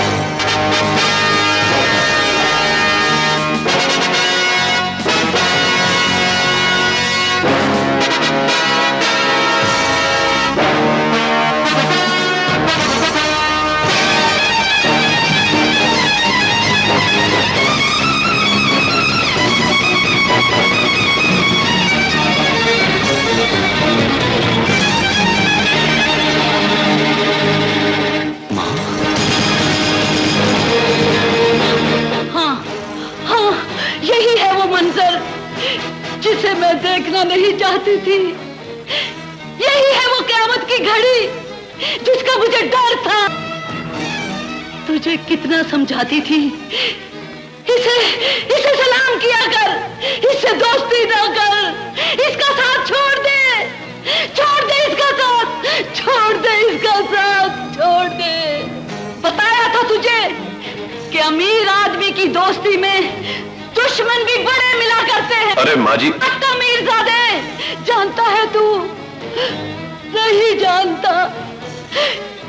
जिसे मैं देखना नहीं चाहती थी, यही है वो क़यामत की घड़ी जिसका मुझे डर था। तुझे कितना समझाती थी, इसे सलाम किया कर, इससे दोस्ती ना कर, इसका साथ छोड़ दे इसका साथ, छोड़ दे इसका साथ, छोड़ दे। बताया था तुझे कि अमीर आदमी की दोस्ती में दुश्मन भी बड़े मिला करते हैं। अरे माँ जी, मीरजादे, जानता है तू? नहीं जानता।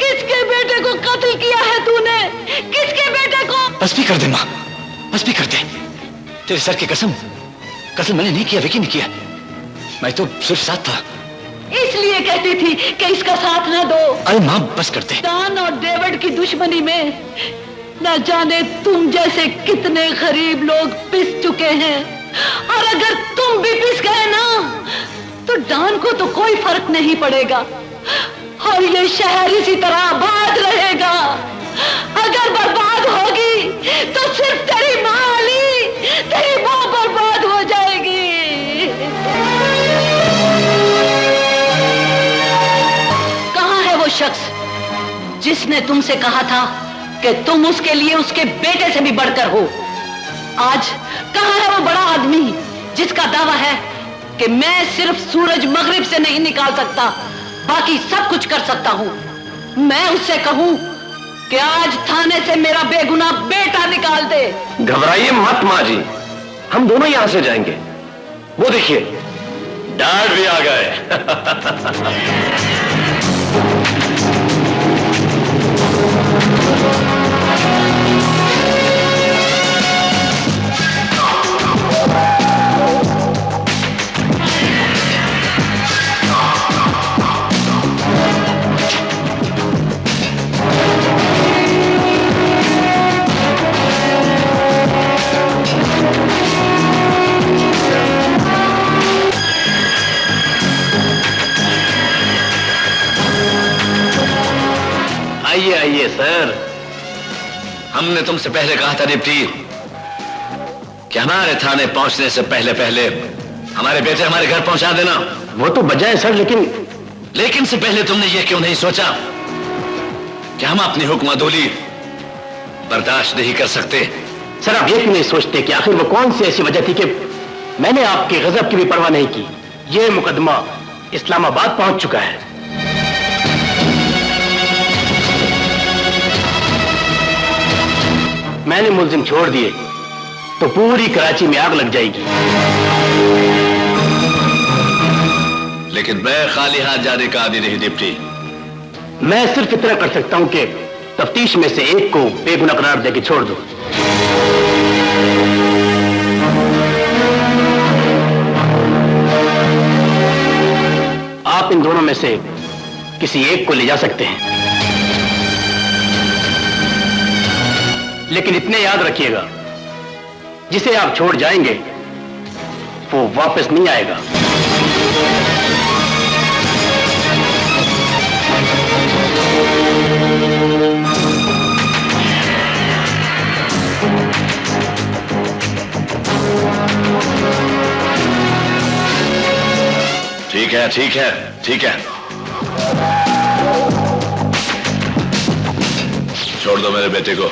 किसके बेटे को कत्ल किया है तूने? किसके बेटे को? बस भी कर दे माँ, बस भी कर दे। तेरे सर की कसम, कत्ल मैंने नहीं किया, विकी ने किया। मैं तो सिर्फ साथ था। इसलिए कहती थी कि इसका साथ ना दो। अरे माँ बस कर दे। डॉन और डेविड की दुश्मनी में न जाने तुम जैसे कितने गरीब लोग पिस चुके हैं, और अगर तुम भी पिस गए ना तो डॉन को तो कोई फर्क नहीं पड़ेगा और ये शहर इसी तरह आबाद रहेगा। अगर बर्बाद होगी तो सिर्फ तेरी माँ अली, तेरी माँ बर्बाद हो जाएगी। कहाँ है वो शख्स जिसने तुमसे कहा था कि तुम उसके लिए उसके बेटे से भी बढ़कर हो? आज कहाँ है वो बड़ा आदमी जिसका दावा है कि मैं सिर्फ सूरज मगरिब से नहीं निकाल सकता, बाकी सब कुछ कर सकता हूं? मैं उससे कहूं कि आज थाने से मेरा बेगुनाह बेटा निकाल दे। घबराइए मत माँ जी, हम दोनों यहां से जाएंगे। वो देखिए डैड भी आ गए। आइए आइए सर, हमने तुमसे पहले कहा था डिप्टी कि हमारे थाने पहुंचने से पहले पहले हमारे बेटे हमारे घर पहुंचा देना। वो तो बजाय सर, लेकिन से पहले तुमने ये क्यों नहीं सोचा कि हम अपनी हुक्मदौली बर्दाश्त नहीं कर सकते? सर आप ये क्यों नहीं सोचते कि आखिर वो कौन सी ऐसी वजह थी कि मैंने आपके गजब की भी परवाह नहीं की? ये मुकदमा इस्लामाबाद पहुंच चुका है। मैंने मुलजिम छोड़ दिए तो पूरी कराची में आग लग जाएगी। लेकिन मैं खाली हाथ जाने का आदि नहीं डिप्टी। मैं सिर्फ इतना कर सकता हूं कि तफ्तीश में से एक को बेगुनाह करार देके छोड़ दो। आप इन दोनों में से किसी एक को ले जा सकते हैं, लेकिन इतने याद रखिएगा, जिसे आप छोड़ जाएंगे वो वापस नहीं आएगा। ठीक है ठीक है ठीक है, छोड़ दो मेरे बेटे को।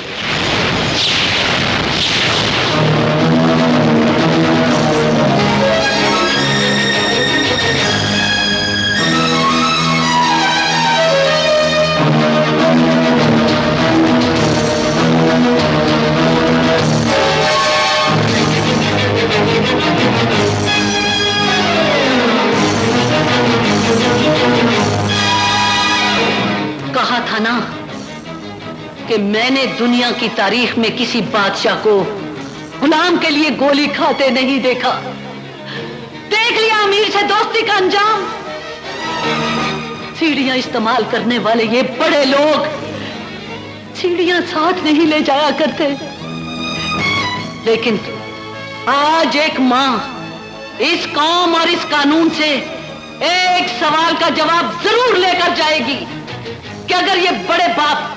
कहा था ना कि मैंने दुनिया की तारीख में किसी बादशाह को गुलाम के लिए गोली खाते नहीं देखा। देख लिया अमीर से दोस्ती का अंजाम। सीढ़ियां इस्तेमाल करने वाले ये बड़े लोग सीढ़ियां साथ नहीं ले जाया करते, लेकिन आज एक मां इस कौम और इस कानून से एक सवाल का जवाब जरूर लेकर जाएगी कि अगर ये बड़े बाप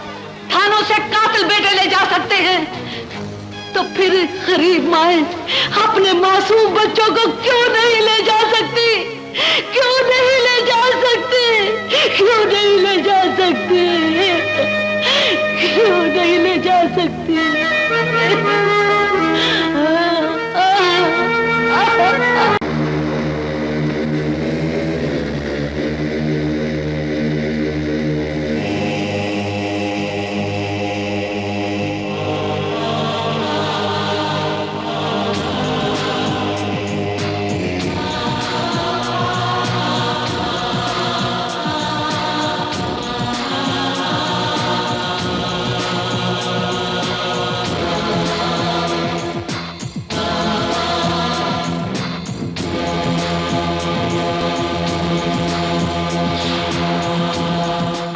थानों से कातिल बेटे ले जा सकते हैं तो फिर गरीब माएं अपने मासूम बच्चों को क्यों नहीं ले जा सकती? क्यों नहीं ले जा सकती? क्यों नहीं ले जा सकती? क्यों नहीं ले जा सकती?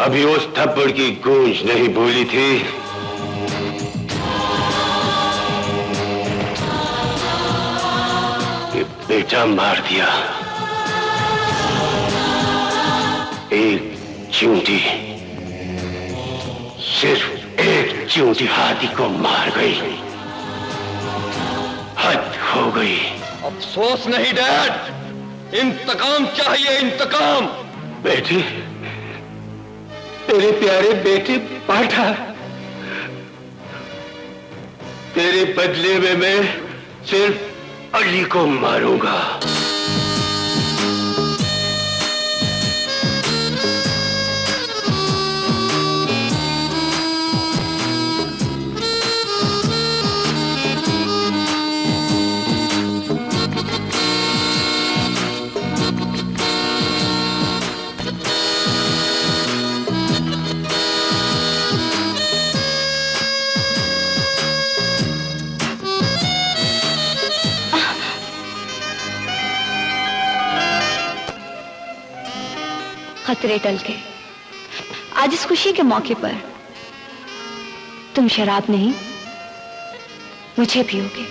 अभी उस थप्पड़ की गूंज नहीं भूली थी। कि बेटा मार दिया, एक चींटी सिर्फ एक चूं जिहादी को मार गई। हद हो गई। अफसोस नहीं डैड, इंतकाम चाहिए, इंतकाम। बेटी, तेरे प्यारे बेटे पाठा, तेरे बदले में मैं सिर्फ अली को मारूंगा। खतरे टल के आज इस खुशी के मौके पर तुम शराब नहीं मुझे पियोगे।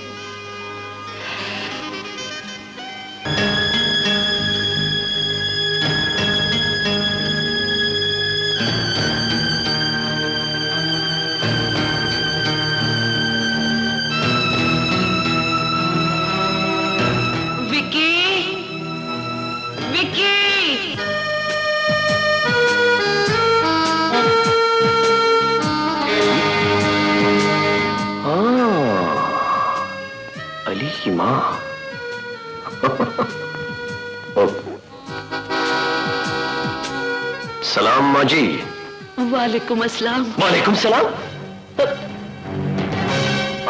विकी, विकी, अली की माँ। सलाम माँ जी। वालेकुम अस्सलाम। वालेकुम सलाम।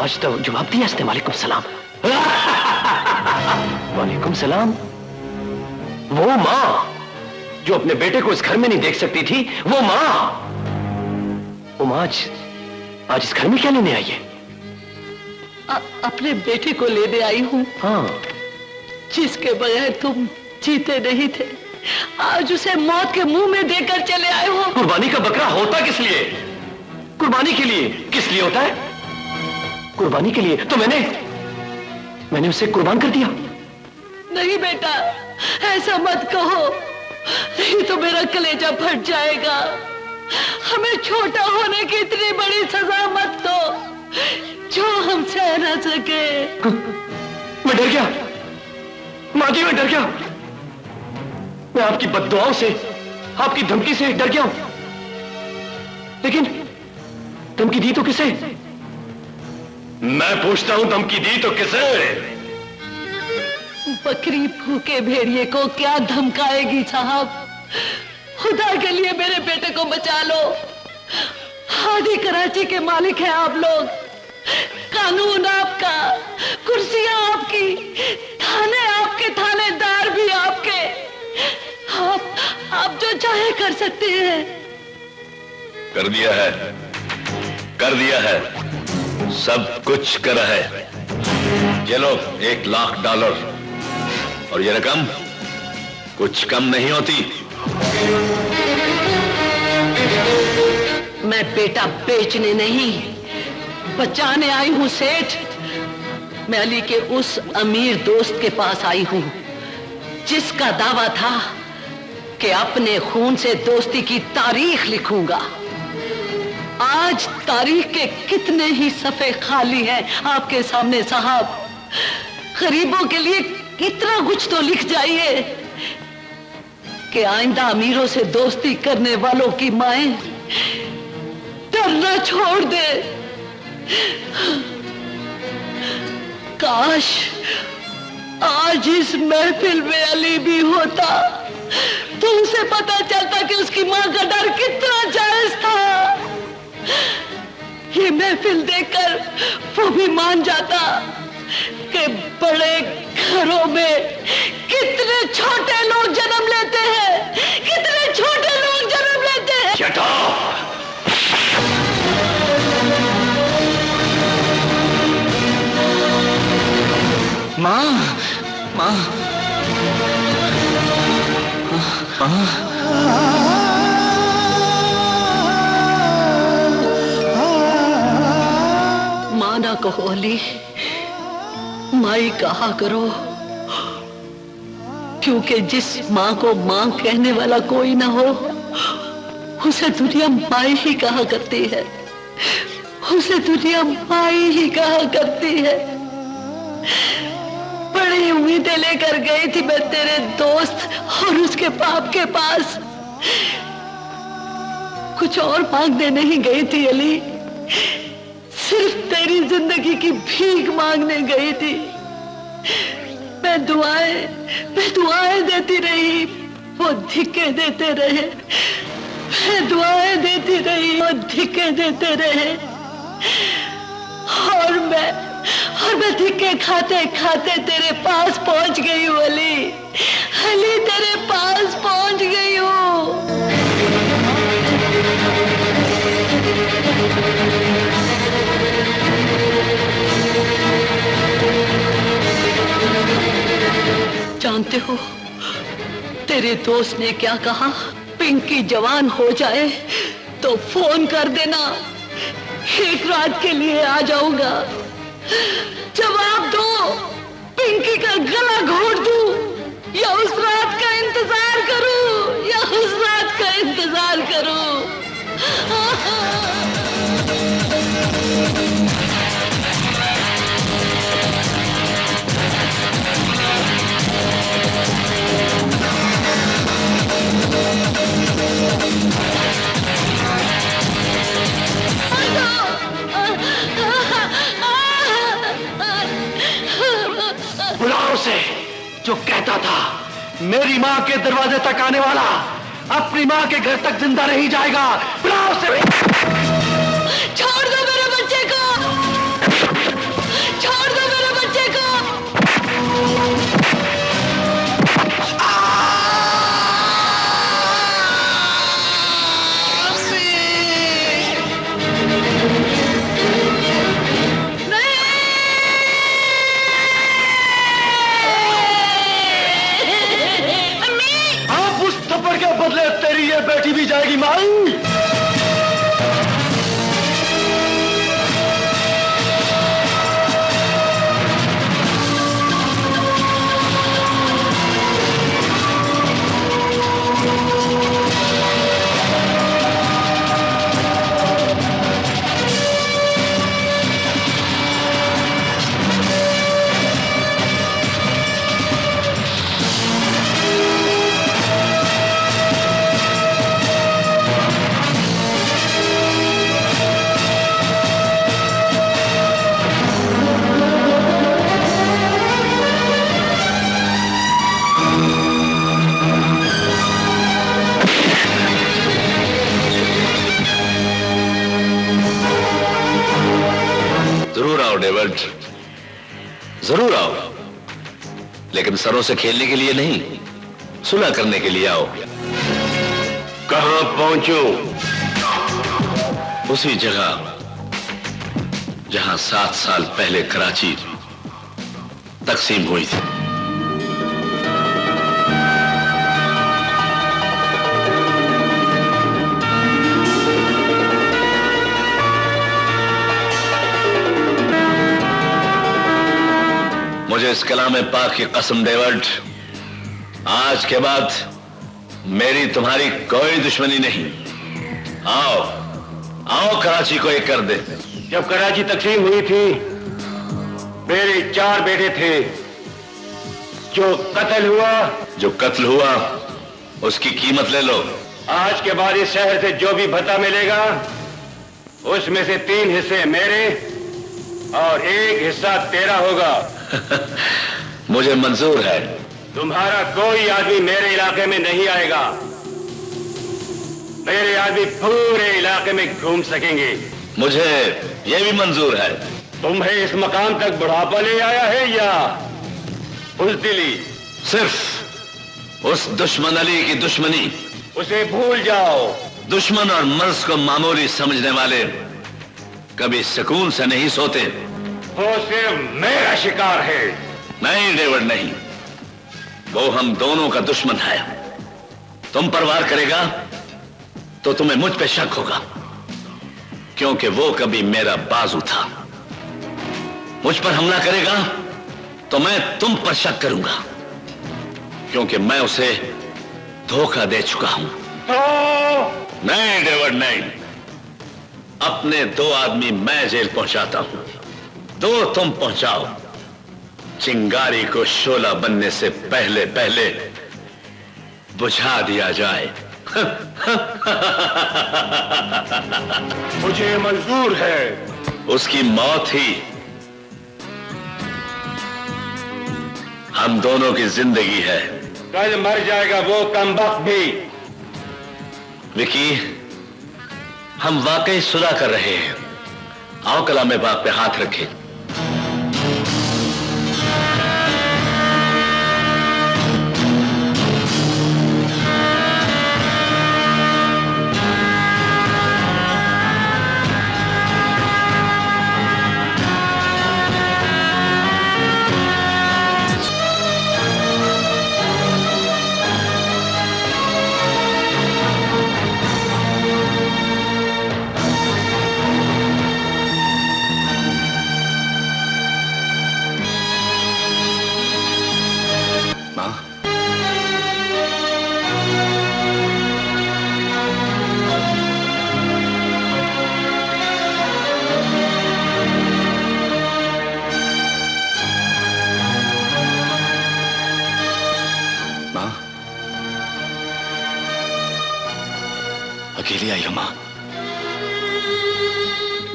आज तो जवाब दिया इसने, वालेकुम सलाम। वालेकुम सलाम। वो माँ जो अपने बेटे को इस घर में नहीं देख सकती थी, वो माँ आज इस घर में क्या लेने आई है? अपने बेटे को लेने आई हूँ। हाँ, जिसके बगैर तुम जीते नहीं थे, आज उसे मौत के मुंह में देकर चले आए हो। कुर्बानी का बकरा होता किस लिए? कुर्बानी के लिए। किस लिए होता है? कुर्बानी के लिए। तो मैंने उसे कुर्बान कर दिया। नहीं बेटा, ऐसा मत कहो, नहीं तो मेरा कलेजा फट जाएगा। हमें छोटा होने की इतनी बड़ी सजा मत दो जो हम सह न सके। मैं डर गया माँ जी, मैं डर गया। मैं आपकी बद्दुआओं से, आपकी धमकी से डर गया हूं। लेकिन धमकी दी तो किसे? मैं पूछता हूं, धमकी दी तो किसे? बकरी भूखे भेड़िए को क्या धमकाएगी साहब? खुदा के लिए मेरे बेटे को बचा लो। हादी कराची के मालिक हैं आप लोग, कानून आपका, कुर्सियां आपकी, थाने आपके, थानेदार भी आपके। आप जो चाहे कर सकते हैं। कर दिया है, कर दिया है, सब कुछ करा है। ये लो $1,00,000 और ये रकम कुछ कम नहीं होती। मैं बेटा बेचने नहीं, बचाने आई हूं सेठ। मैं अली के उस अमीर दोस्त के पास आई हूं जिसका दावा था कि अपने खून से दोस्ती की तारीख लिखूंगा। आज तारीख के कितने ही सफ़े खाली हैं आपके सामने साहब। गरीबों के लिए इतना कुछ तो लिख जाइए कि आइंदा अमीरों से दोस्ती करने वालों की माएं डरना छोड़ दे। काश आज इस महफिल में अली भी होता तो उसे पता चलता कि उसकी मां का डर कितना जायज था। ये महफिल देखकर वो भी मान जाता कि बड़े घरों में कितने छोटे लोग जन्म लेते हैं, कितने छोटे लोग जन्म लेते हैं। Shut up! माँ, माँ, मां ना कहो अली, माई कहा करो, क्योंकि जिस मां को मां कहने वाला कोई ना हो उसे दुनिया माई ही कहा करती है। उसे दुनिया माई ही कहा करती है। बड़ी उम्मीदें लेकर गई थी मैं तेरे दोस्त और उसके बाप के पास। कुछ और मांगने नहीं गई थी अली, सिर्फ तेरी जिंदगी की भीख मांगने गई थी। मैं दुआएं देती रही, वो धिक्के देते रहे। मैं दुआएं देती रही, वो धिक्के देते रहे। और मैं धिक्के खाते खाते तेरे पास पहुंच गई हूँ अली। अली तेरे पास पहुंच गई हूँ। जानते हो तेरे दोस्त ने क्या कहा? पिंकी जवान हो जाए तो फोन कर देना, एक रात के लिए आ जाऊंगा। जवाब दो, पिंकी का गला घोट दूं या उस रात का इंतजार करूं, या उस रात का इंतजार करूं। बुलाओ उसे जो कहता था मेरी माँ के दरवाजे तक आने वाला अपनी माँ के घर तक जिंदा नहीं जाएगा। बुलाओ उसे। छोड़ दो मेरे बच्चे को, छोड़ दो मेरे बच्चे को। बदले तेरी ये बेटी भी जाएगी माई। डेविड, जरूर आओ, लेकिन सरों से खेलने के लिए नहीं, सुलह करने के लिए आओ। कहां पहुंचो? उसी जगह जहां 7 साल पहले कराची तकसीम हुई थी। मुझे इस कलाम पाक की कसम डेविड, आज के बाद मेरी तुम्हारी कोई दुश्मनी नहीं। आओ आओ, कराची को एक कर दे। जब कराची तकसीम हुई थी मेरे 4 बेटे थे। जो कत्ल हुआ उसकी कीमत ले लो। आज के बाद इस शहर से जो भी भत्ता मिलेगा उसमें से 3 हिस्से मेरे और 1 हिस्सा तेरा होगा। मुझे मंजूर है। तुम्हारा कोई आदमी मेरे इलाके में नहीं आएगा। मेरे आदमी पूरे इलाके में घूम सकेंगे। मुझे यह भी मंजूर है। तुम्हें इस मकाम तक बुढ़ापा ले आया है या बुज़दिली? सिर्फ उस दुश्मन अली की दुश्मनी। उसे भूल जाओ। दुश्मन और मर्ज को मामूली समझने वाले कभी सुकून से नहीं सोते। वो सिर्फ मेरा शिकार है। नहीं डेविड, नहीं, वो हम दोनों का दुश्मन है। तुम पर वार करेगा तो तुम्हें मुझ पे शक होगा, क्योंकि वो कभी मेरा बाजू था। मुझ पर हमला करेगा तो मैं तुम पर शक करूंगा, क्योंकि मैं उसे धोखा दे चुका हूं। नहीं डेविड, नहीं। अपने 2 आदमी मैं जेल पहुंचाता हूं, 2 तुम पहुंचाओ। चिंगारी को शोला बनने से पहले पहले बुझा दिया जाए। मुझे मंजूर है। उसकी मौत ही हम दोनों की जिंदगी है। कल मर जाएगा वो कमबख्त भी। विकी, हम वाकई सुलह कर रहे हैं। आओ कलामे बाग पे हाथ रखें। अकेली आई हो मां?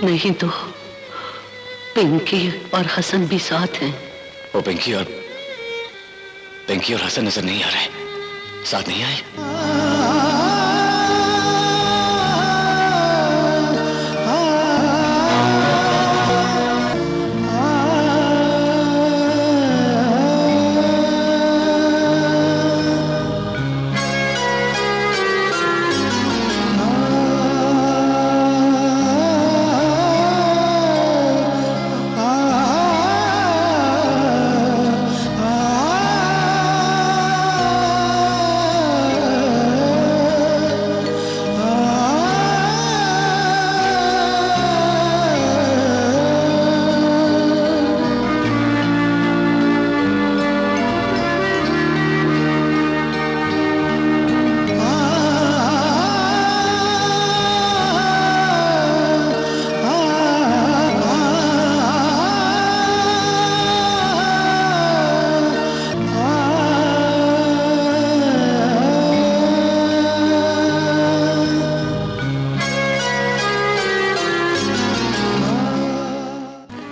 नहीं तो पिंकी और हसन भी साथ हैं। वो पिंकी और हसन नजर नहीं आ रहे, साथ नहीं आए।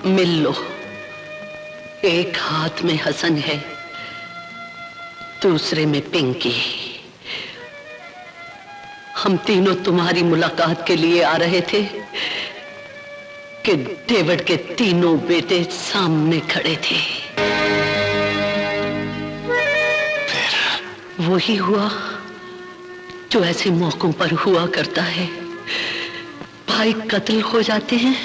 मिल लो। एक हाथ में हसन है, दूसरे में पिंकी। हम तीनों तुम्हारी मुलाकात के लिए आ रहे थे कि डेविड के तीनों बेटे सामने खड़े थे। वही हुआ जो ऐसे मौकों पर हुआ करता है। भाई कत्ल हो जाते हैं,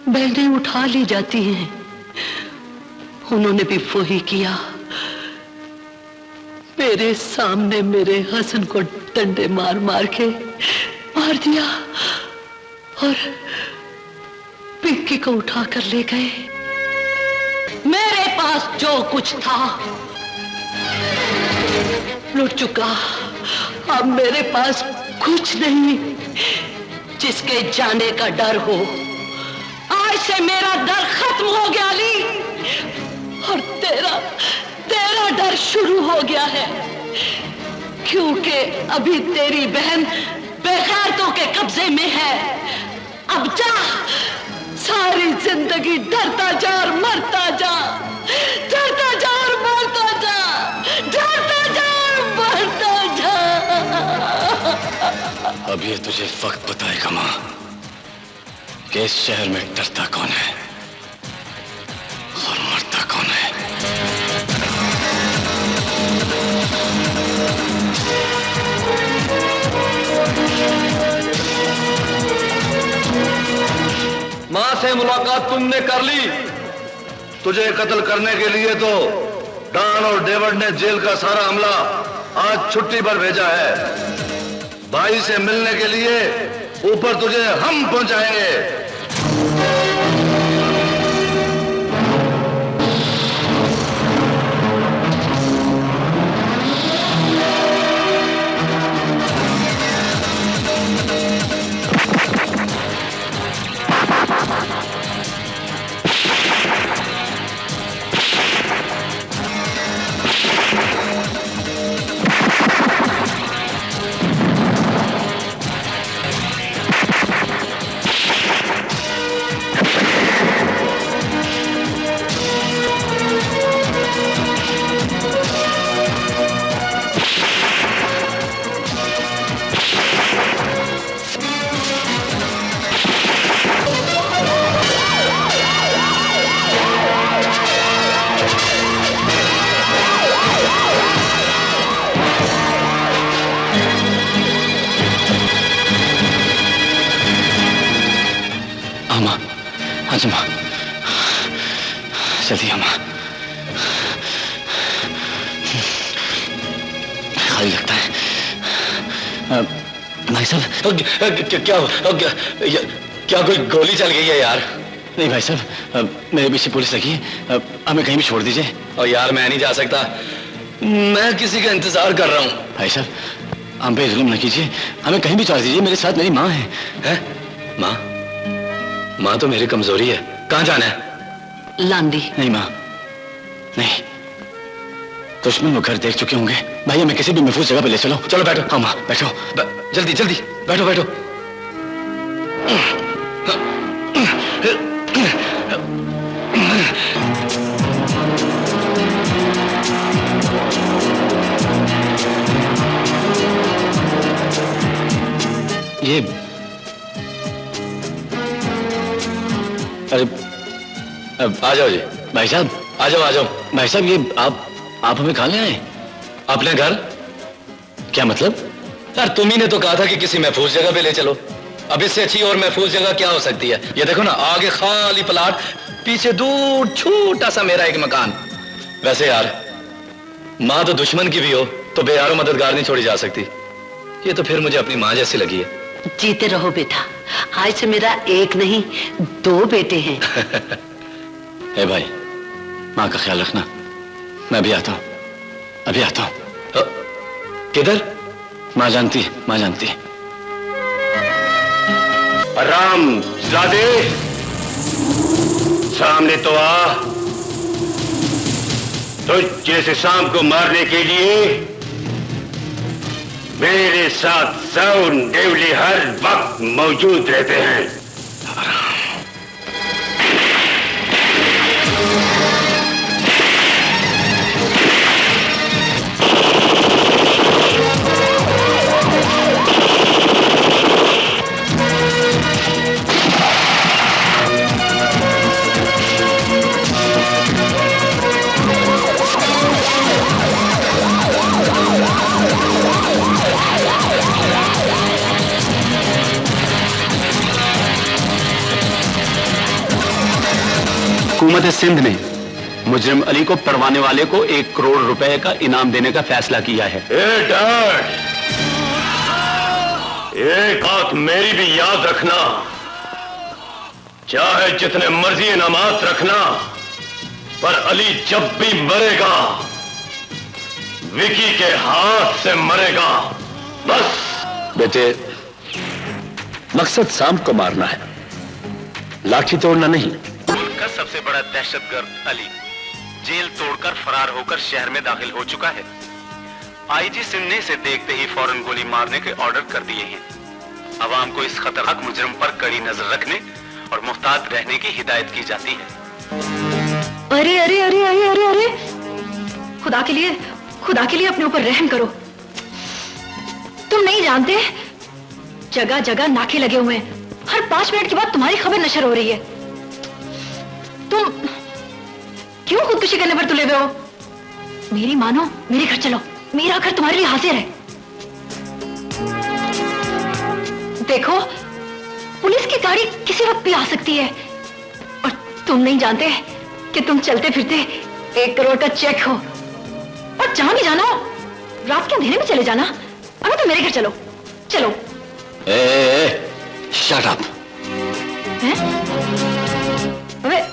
बहनें उठा ली जाती हैं। उन्होंने भी वही किया। मेरे सामने मेरे हसन को डंडे मार मार के मार दिया और पिंकी को उठा कर ले गए। मेरे पास जो कुछ था लुट चुका। अब मेरे पास कुछ नहीं जिसके जाने का डर हो। आज से मेरा डर खत्म हो गया अली, और तेरा डर शुरू हो गया है, क्योंकि अभी तेरी बहन बेगैरतों के कब्जे में है। अब जा, सारी जिंदगी डरता जा और मरता जा, डरता जा और मरता जा, डरता जा और मरता जा। अब ये तुझे वक्त बताएगा मां कि इस शहर में डरता कौन है और मरता कौन है। मां से मुलाकात तुमने कर ली। तुझे कत्ल करने के लिए तो डॉन और डेविड ने जेल का सारा अमला आज छुट्टी पर भेजा है। भाई से मिलने के लिए ऊपर तुझे हम पहुंचाएंगे। हाँ माँ, हाँ जी माँ, जल्दी हाँ माँ। खाली लगता है। भाई साहब क्या कोई गोली चल गई है यार? नहीं भाई साहब, मेरे पीछे पुलिस लगी है, हमें कहीं भी छोड़ दीजिए। और यार मैं नहीं जा सकता, मैं किसी का इंतजार कर रहा हूँ। भाई साहब हम पे जुल्म न कीजिए, हमें कहीं भी छोड़ दीजिए, मेरे साथ मेरी माँ है। माँ? माँ तो मेरी कमजोरी है, कहाँ जाना है? लांडी। नहीं माँ, नहीं, दुश्मन वो घर देख चुके होंगे। भाई हमें किसी भी महफूज जगह पे ले चलो। चलो बैठो। हाँ माँ बैठो, जल्दी जल्दी बैठो बैठो। ये अरे आ जाओ जी। भाई साहब आ जाओ आ जाओ। भाई साहब ये आप हमें खा ले आए अपने घर? क्या मतलब? यार तुम ही ने तो कहा था कि किसी महफूज जगह पे ले चलो। अब इससे अच्छी और महफूज जगह क्या हो सकती है? ये देखो ना, आगे खाली प्लाट, पीछे दूर छोटा सा मेरा एक मकान। वैसे यार माँ तो दुश्मन की भी हो तो बेयारो मददगार नहीं छोड़ी जा सकती। ये तो फिर मुझे अपनी माँ जैसी लगी है। जीते रहो बेटा, आज से मेरा एक नहीं 2 बेटे हैं। ए भाई, माँ का ख्याल रखना, मैं भी आता हूँ, अभी आता हूँ। किधर? माँ जानती है, माँ जानती है। राम ज़ादे, सामने तो आ। तो जैसे शाम को मारने के लिए मेरे साथ 100 नेवले हर वक्त मौजूद रहते हैं। हुकूमत सिंध ने मुजरिम अली को पड़वाने वाले को 1 करोड़ रुपए का इनाम देने का फैसला किया है। डैड, एक बात मेरी भी याद रखना, चाहे जितने मर्जी इनामात रखना, पर अली जब भी मरेगा विकी के हाथ से मरेगा, बस। बेटे, मकसद सांप को मारना है, लाठी तोड़ना नहीं। का सबसे बड़ा दहशतगर्द अली जेल तोड़कर फरार होकर शहर में दाखिल हो चुका है। आईजी सिंध ने इसे देखते ही फौरन गोली मारने के ऑर्डर कर दिए हैं। अवाम को इस खतरनाक मुजरिम पर कड़ी नजर रखने और मुहतात रहने की हिदायत की जाती है। अरे अरे अरे अरे अरे अरे, खुदा के लिए अपने ऊपर रहम करो। तुम नहीं जानते, जगह जगह नाके लगे हुए हैं, हर 5 मिनट के बाद तुम्हारी खबर नशर हो रही है। तुम क्यों खुदकुशी करने पर तुले हुए हो? मेरी मानो, मेरे घर चलो, मेरा घर तुम्हारे लिए हाजिर है। देखो, पुलिस की गाड़ी किसी वक्त भी आ सकती है, और तुम नहीं जानते कि तुम चलते फिरते 1 करोड़ का चेक हो। और जहां भी जाना हो, रात के अंधेरे में चले जाना। अगर तो मेरे घर चलो, चलो। Shut up. अबे,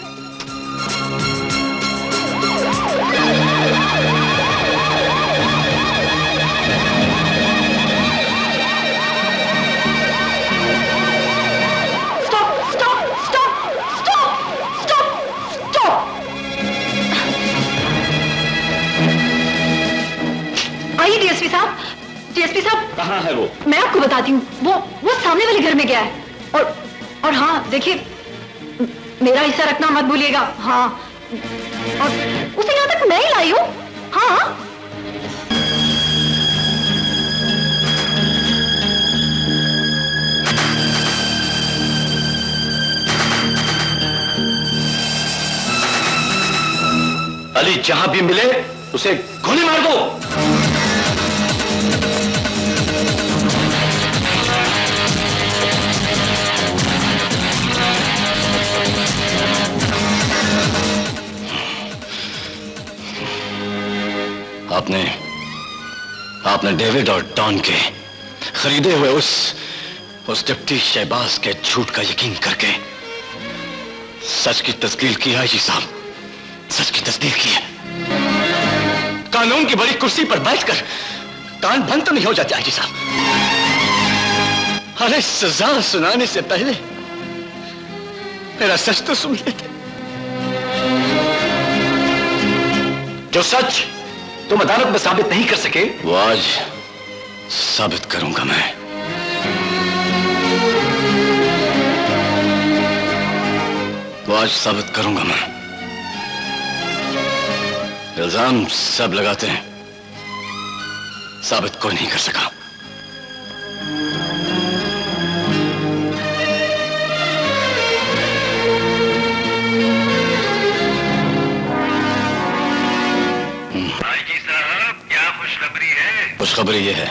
आइए डीएसपी साहब। कहाँ है वो? मैं आपको बताती हूँ, वो सामने वाले घर में गया है। और हाँ देखिए, मेरा हिस्सा रखना मत भूलिएगा। हाँ, और उसे यहाँ तक मैं ही लाई हूँ। हाँ, अली जहां भी मिले उसे गोली मार दो। आपने डेविड और डॉन के खरीदे हुए उस डिप्टी शहबाज के झूठ का यकीन करके सच की तस्दीक की है आईजी साहब, सच की तस्दीक की है। कानून की बड़ी कुर्सी पर बैठकर कान बंद तो नहीं हो जाते आईजी साहब। अरे सजा सुनाने से पहले मेरा सच तो सुन लेते। जो सच तुम अदालत में साबित नहीं कर सके वो आज साबित करूंगा मैं। वो आज साबित करूंगा मैं। इल्जाम सब लगाते हैं, साबित कोई नहीं कर सका। आईजी साहब, क्या खुशखबरी है? खुशखबरी यह है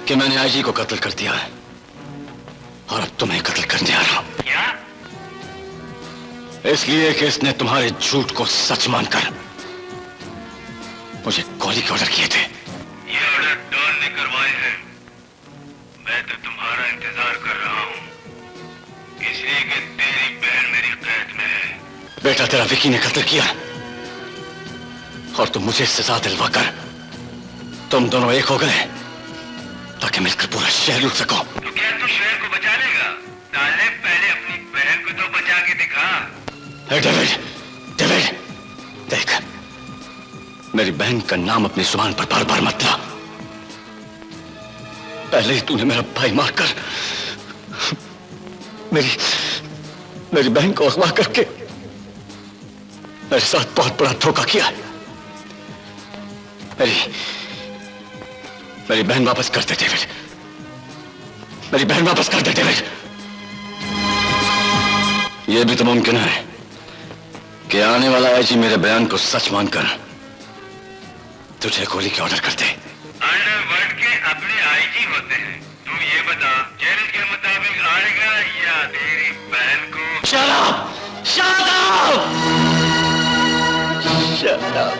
कि मैंने आईजी को कत्ल कर दिया है और अब तुम्हें कत्ल करने आ रहा हूं। क्या? इसलिए कि इसने तुम्हारे झूठ को सच मानकर मुझे गोली के ऑर्डर किए थे। ये ऑर्डर डॉन ने करवाए हैं। मैं तो तुम्हारा इंतजार कर रहा हूँ, इसलिए कि तेरी बहन मेरी कैद में है। बेटा तेरा विकी ने कत्ल किया और तुम मुझे सजा दिलवाकर तुम दोनों एक हो गए ताकि मिलकर पूरा शहर लूट सको। तो क्या तू शहर को बचा लेगा? ताले पहले अपनी बहन को तो बचा के दिखा। डेविड, देख, मेरी बहन का नाम अपनी जुबान पर बार बार मत ला। पहले ही तूने मेरा भाई मारकर मेरी बहन को अगवा करके मेरे साथ बहुत बड़ा धोखा किया है। मेरी बहन वापस कर दे डेविड, मेरी बहन वापस कर दे डेविड। यह भी तो मुमकिन है कि आने वाला आईजी मेरे बयान को सच मानकर तुझे गोली के ऑर्डर कर दे। अंडरवर्ल्ड के अपने आईजी होते हैं। तू ये बता, जेल के मुताबिक आएगा या तेरी बहन को? Shut up! Shut up! Shut up!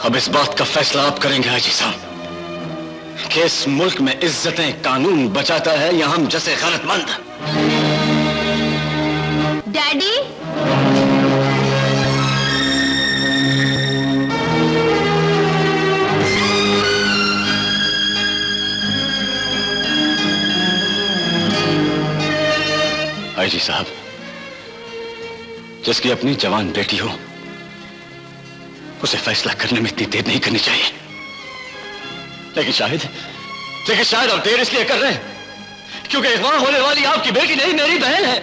अब इस बात का फैसला आप करेंगे आईजी साहब कि इस मुल्क में इज्जतें कानून बचाता है या हम जैसे गैरतमंद। डैडी, आईजी साहब, जिसकी अपनी जवान बेटी हो उसे फैसला करने में इतनी देर नहीं करनी चाहिए। लेकिन शायद आप देर इसलिए कर रहे हैं क्योंकि अगवा होने वाली आपकी बेटी नहीं, मेरी बहन है।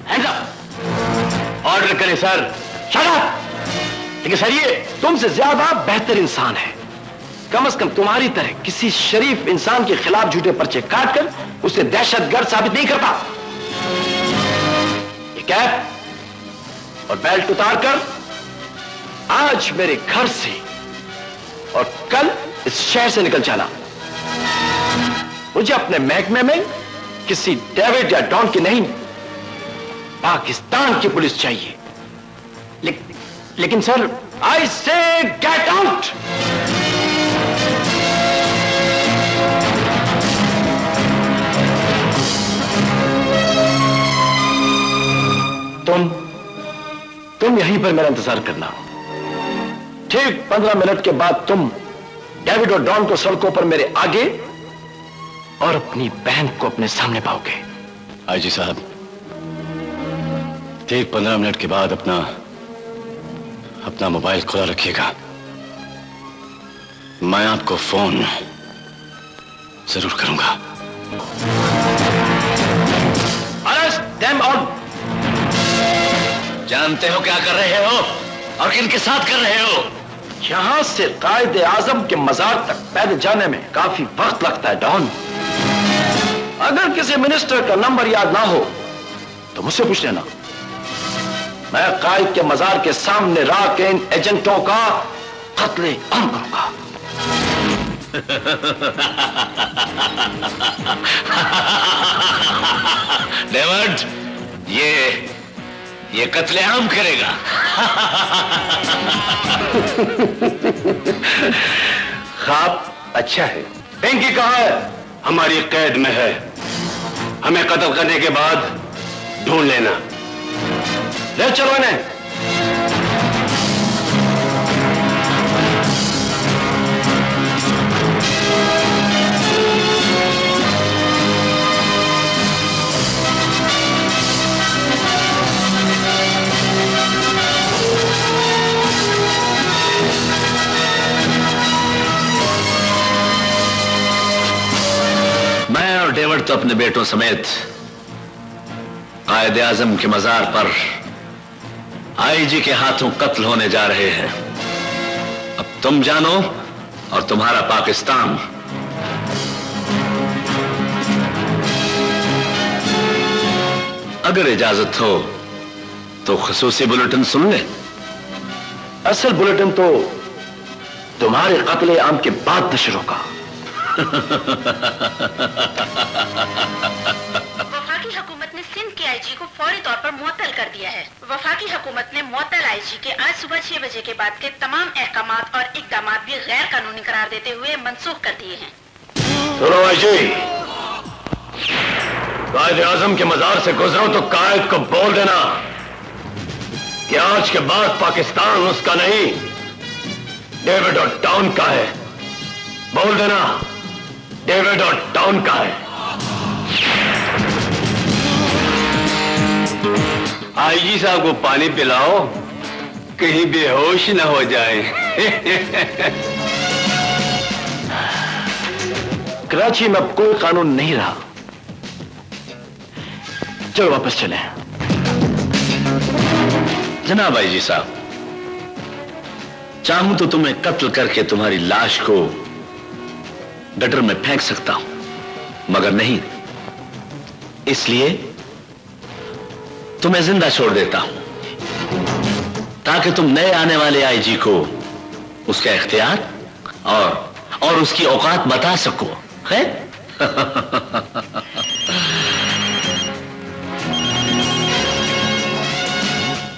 Hands up! ऑर्डर करें सर। Shut up! लेकिन सर ये तुमसे ज्यादा बेहतर इंसान है। कम से कम तुम्हारी तरह किसी शरीफ इंसान के खिलाफ झूठे पर्चे काटकर उसे दहशतगर्द साबित नहीं करता। ये कैप और बेल्ट उतारकर आज मेरे घर से और कल इस शहर से निकल जाना। मुझे अपने महकमे में किसी डेविड या डॉन की नहीं, पाकिस्तान की पुलिस चाहिए। लेकिन सर, आई से गेट आउट। तुम यहीं पर मेरा इंतजार करना। ठीक 15 मिनट के बाद तुम डेविड और डॉन को सड़कों पर मेरे आगे और अपनी बहन को अपने सामने पाओगे। आईजी साहब, ठीक 15 मिनट के बाद अपना मोबाइल खुला रखिएगा। मैं आपको फोन जरूर करूंगा। Arrest them all. जानते हो क्या कर रहे हो और किनके साथ कर रहे हो? यहां से कायदे आजम के मजार तक पैदल जाने में काफी वक्त लगता है डॉन। अगर किसी मिनिस्टर का नंबर याद ना हो तो मुझसे पूछ लेना। मैं कायद के मजार के सामने रह के इन एजेंटों का कत्ले आम करूंगा। डेविड, ये कत्लेआम करेगा। ख्वाब अच्छा है। पिंकी कहाँ है? हमारी कैद में है। हमें कत्ल करने के बाद ढूंढ लेना। ले चलो इन्हें। मैं और डेविड तो अपने बेटों समेत कायदे आजम के मजार पर आईजी के हाथों कत्ल होने जा रहे हैं। अब तुम जानो और तुम्हारा पाकिस्तान। अगर इजाजत हो तो खुसूसी बुलेटिन सुन ले। असल बुलेटिन तो तुम्हारे कत्ले आम के बाद नशर होगा। वफाकी हुकूमत ने सिंध के आईजी को फौरी तौर पर मुअत्तल कर दिया है। वफाकी हुकूमत ने मुअत्तल आईजी के आज सुबह 6 बजे के बाद के तमाम अहकामात और इक़दामात भी गैर कानूनी करार देते हुए मनसूख कर दिए हैं। सुनो आईजी, कायदे आजम के मजार से गुजरो तो कायद को बोल देना कि आज के बाद पाकिस्तान उसका नहीं, डेविड और टाउन का है। बोल देना, डेविड और टाउन का है। आईजी साहब को पानी पिलाओ, कहीं बेहोश न हो जाए। कराची में अब कोई कानून नहीं रहा। चलो वापस चलें। जनाब आईजी साहब, चाहूं तो तुम्हें कत्ल करके तुम्हारी लाश को गटर में फेंक सकता हूं, मगर नहीं, इसलिए तुम्हें जिंदा छोड़ देता हूं ताकि तुम नए आने वाले आईजी को उसका इख्तियार और उसकी औकात बता सको, है?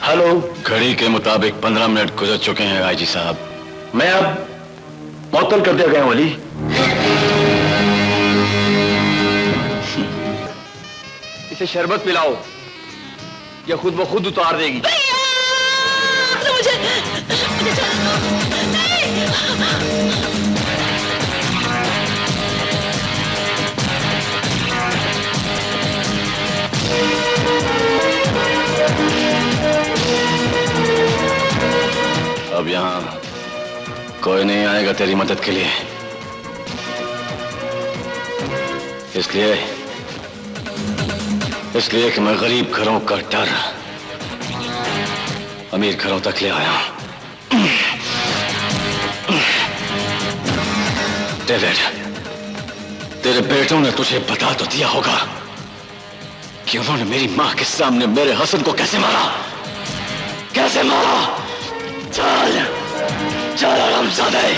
हेलो। घड़ी के मुताबिक 15 मिनट गुजर चुके हैं आईजी साहब। मैं अब मुअत्तल कर दिया गया हूं अली। इसे शरबत पिलाओ, या खुद ब खुद उतार देगी। अब यहां कोई नहीं आएगा तेरी मदद के लिए, इसलिए कि मैं गरीब घरों का डर अमीर घरों तक ले आया हूं। डेविड, तेरे बेटों ने तुझे बता तो दिया होगा कि उन्होंने मेरी मां के सामने मेरे हसन को कैसे मारा। चल चल हरामजादे।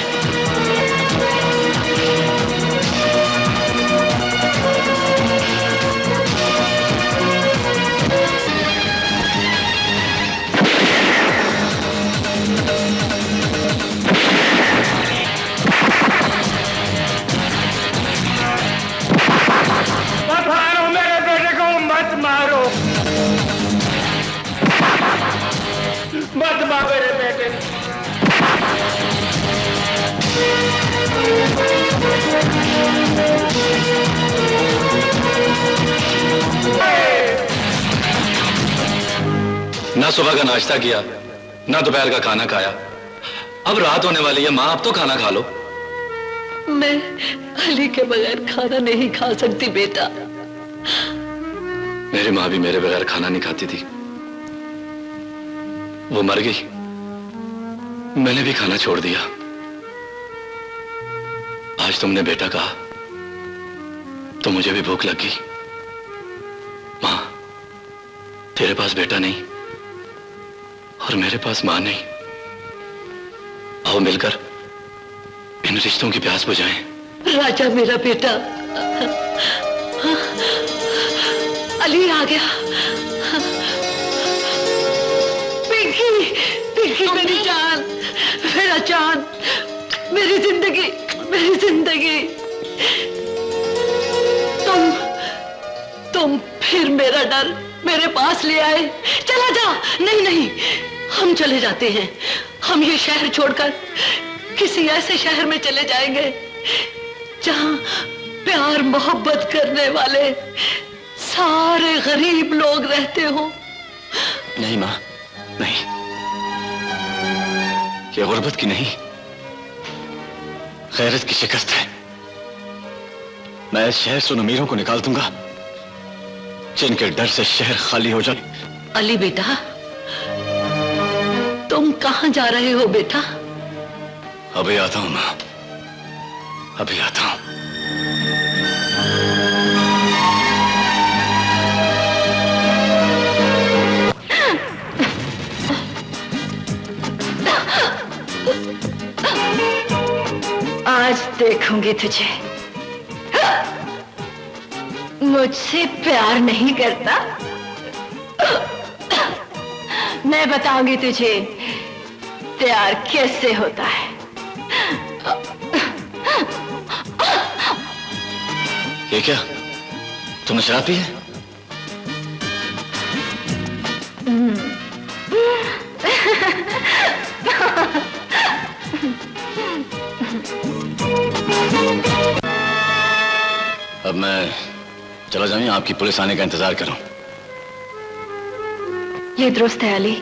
मत मारो मेरे बेटे। ना सुबह का नाश्ता किया, ना दोपहर का खाना खाया। अब रात होने वाली है माँ, अब तो खाना खा लो। मैं अली के बगैर खाना नहीं खा सकती बेटा। मेरी माँ भी मेरे बगैर खाना नहीं खाती थी, वो मर गई, मैंने भी खाना छोड़ दिया। आज तुमने बेटा कहा तो मुझे भी भूख लग गई। माँ, तेरे पास बेटा नहीं और मेरे पास माँ नहीं। आओ मिलकर इन रिश्तों की प्यास बुझाएं। राजा मेरा बेटा, अली आ गया। पिंकी, पिंकी मेरी जान, मेरा चांद, मेरी जिंदगी, मेरी जिंदगी। तुम फिर मेरा डर मेरे पास ले आए। चला जा। नहीं नहीं, हम चले जाते हैं। हम ये शहर छोड़कर किसी ऐसे शहर में चले जाएंगे जहां प्यार मोहब्बत करने वाले सारे गरीब लोग रहते हो। नहीं माँ, नहीं, ये गुर्बत की नहीं, गैरत की शिकस्त है। मैं इस शहर से उन अमीरों को निकाल दूंगा जिनके डर से शहर खाली हो जाए। अली बेटा, तुम कहां जा रहे हो बेटा? अभी आता हूं माँ, अभी आता हूं। आज देखूंगी तुझे। मुझसे प्यार नहीं करता? मैं बताऊंगी तुझे प्यार कैसे होता है। ये क्या, तुमने शराब पी है? अब मैं चला जाऊं या आपकी पुलिस आने का इंतजार करूं? ये दुरुस्त है अली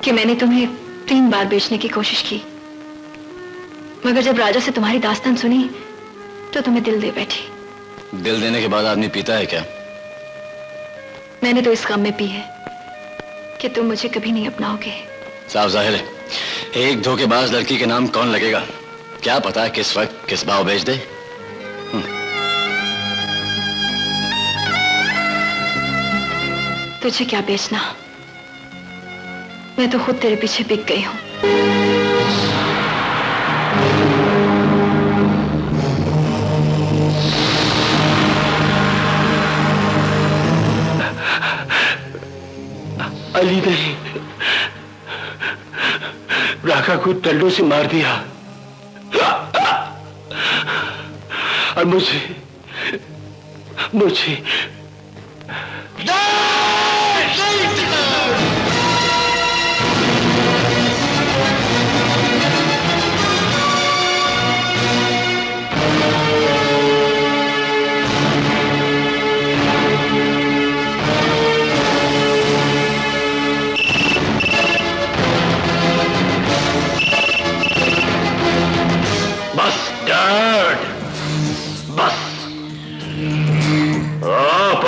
कि मैंने तुम्हें 3 बार बेचने की कोशिश की, मगर जब राजा से तुम्हारी दास्तान सुनी तो तुम्हें दिल दे बैठी। दिल देने के बाद आदमी पीता है क्या? मैंने तो इस गम में पी है कि तुम मुझे कभी नहीं अपनाओगे। साफ जाहिर है, एक धोखेबाज लड़की के नाम कौन लगेगा? क्या पता है किस वक्त किस भाव बेच दे। तुझे क्या बेचना, मैं तो खुद तेरे पीछे बिक गई हूं। अली ने राका को तल्लों से मार दिया और मुझे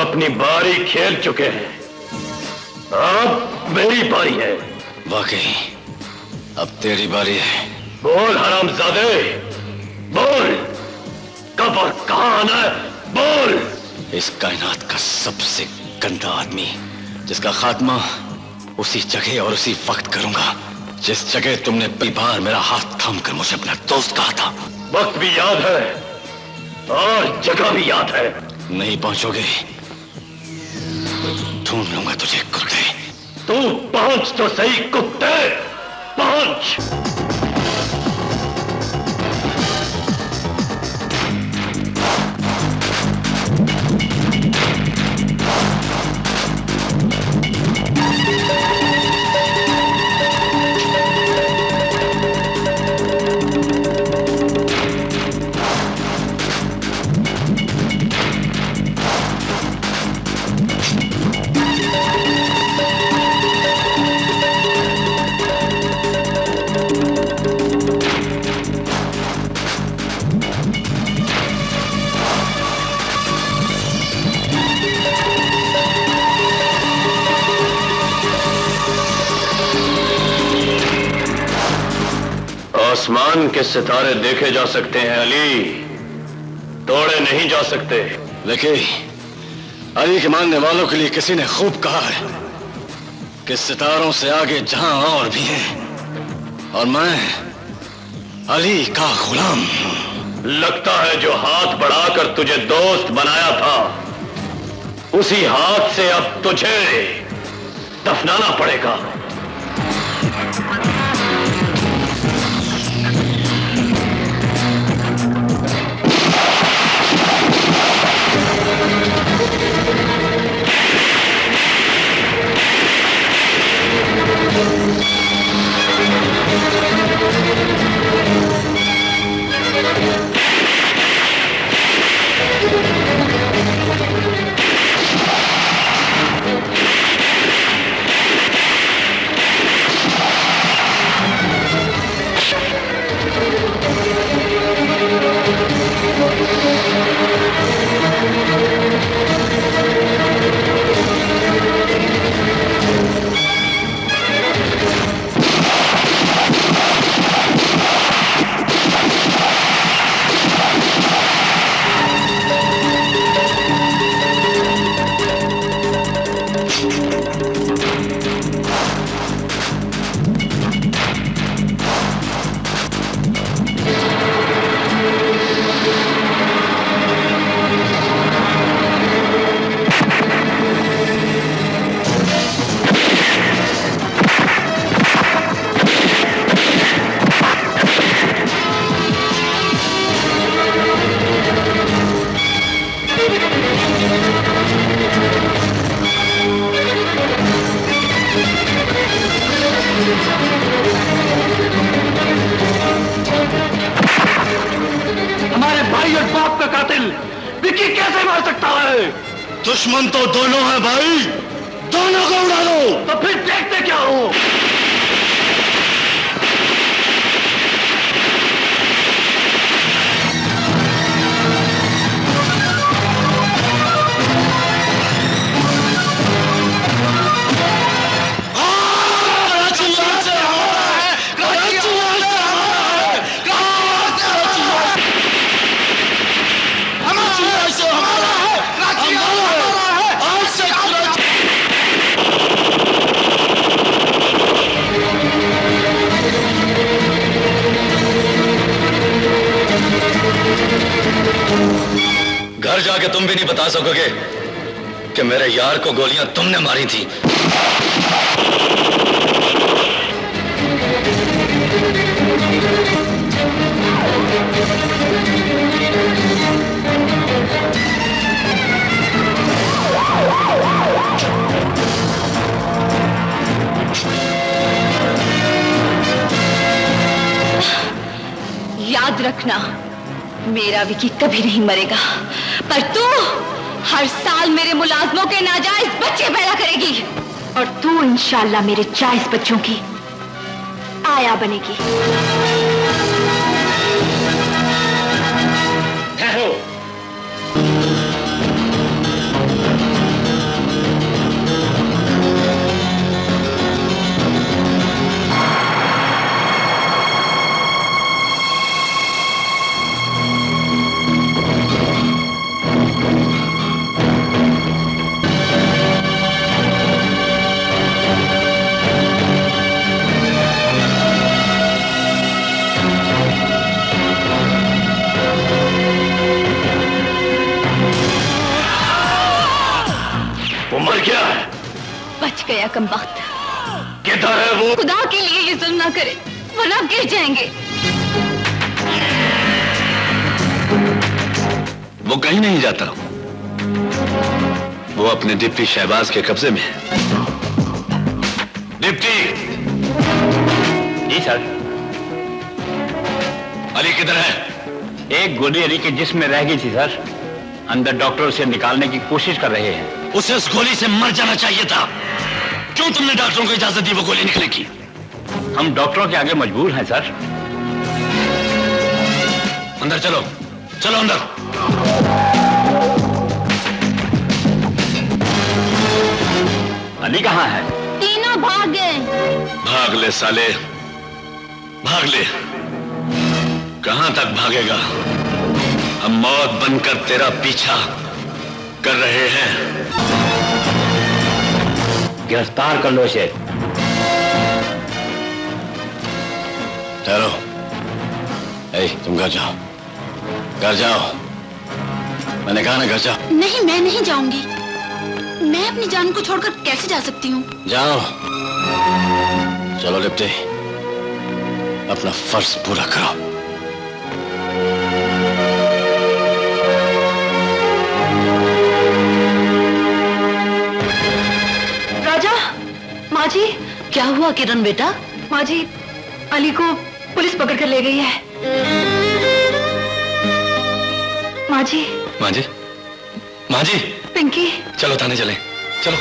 अपनी बारी खेल चुके हैं, अब मेरी बारी है। वाकई अब तेरी बारी है। बोल हरामजादे, बोल कब और कहां आना है, बोल। इस कायनात का सबसे गंदा आदमी जिसका खात्मा उसी जगह और उसी वक्त करूंगा जिस जगह तुमने पहली बार मेरा हाथ थामकर मुझे अपना दोस्त कहा था। वक्त भी याद है और जगह भी याद है। नहीं पहुंचोगे, ढूंढ लूंगा तुझे कुत्ते। तू पहुंच तो सही कुत्ते, पहुंच। आसमान के सितारे देखे जा सकते हैं अली, तोड़े नहीं जा सकते। लेकिन अली के मानने वालों के लिए किसी ने खूब कहा है कि सितारों से आगे जहां और भी हैं, और अली का गुलाम। लगता है जो हाथ बढ़ाकर तुझे दोस्त बनाया था, उसी हाथ से अब तुझे दफनाना पड़ेगा। दुश्मन तो दोनों है भाई, दोनों को उड़ा दो। तो फिर देखते क्या हो? घर जाके तुम भी नहीं बता सकोगे कि मेरे यार को गोलियां तुमने मारी थी। याद रखना, मेरा विकी कभी नहीं मरेगा, पर तू हर साल मेरे मुलाजमों के नाजायज बच्चे पैदा करेगी और तू इंशाल्लाह मेरे जायज बच्चों की आया बनेगी। ठहरो। मर गया है? बच गया कमबख्त। किधर है वो? खुदा के लिए ये जुल्म ना करे वरना आप गिर जाएंगे। वो कहीं नहीं जाता, वो अपने डिप्टी शहबाज के कब्जे में है। डिप्टी। जी सर। अली किधर है? एक गोली अली के जिस्म में रह गई थी सर, अंदर डॉक्टर उसे निकालने की कोशिश कर रहे हैं। उसे उस गोली से मर जाना चाहिए था। क्यों तुमने डॉक्टरों को इजाजत दी वो गोली निकलने की? हम डॉक्टरों के आगे मजबूर हैं सर। अंदर चलो, चलो अंदर। अली कहाँ है? तीनों भाग गए। भाग ले साले, भाग ले। कहां तक भागेगा? हम मौत बनकर तेरा पीछा कर रहे हैं। गिरफ्तार कर लो इसे। ठहरो, तुम घर जाओ, घर जाओ, मैंने कहा ना घर जाओ। नहीं, मैं नहीं जाऊंगी। मैं अपनी जान को छोड़कर कैसे जा सकती हूँ? जाओ, चलो लिप्टे, अपना फर्ज पूरा करो। राजा, माँ जी। क्या हुआ किरण बेटा? माँ जी, अली को पुलिस पकड़ कर ले गई है। माँ जी। माँ जी, माँ जी। पिंकी, चलो थाने चलें, चलो।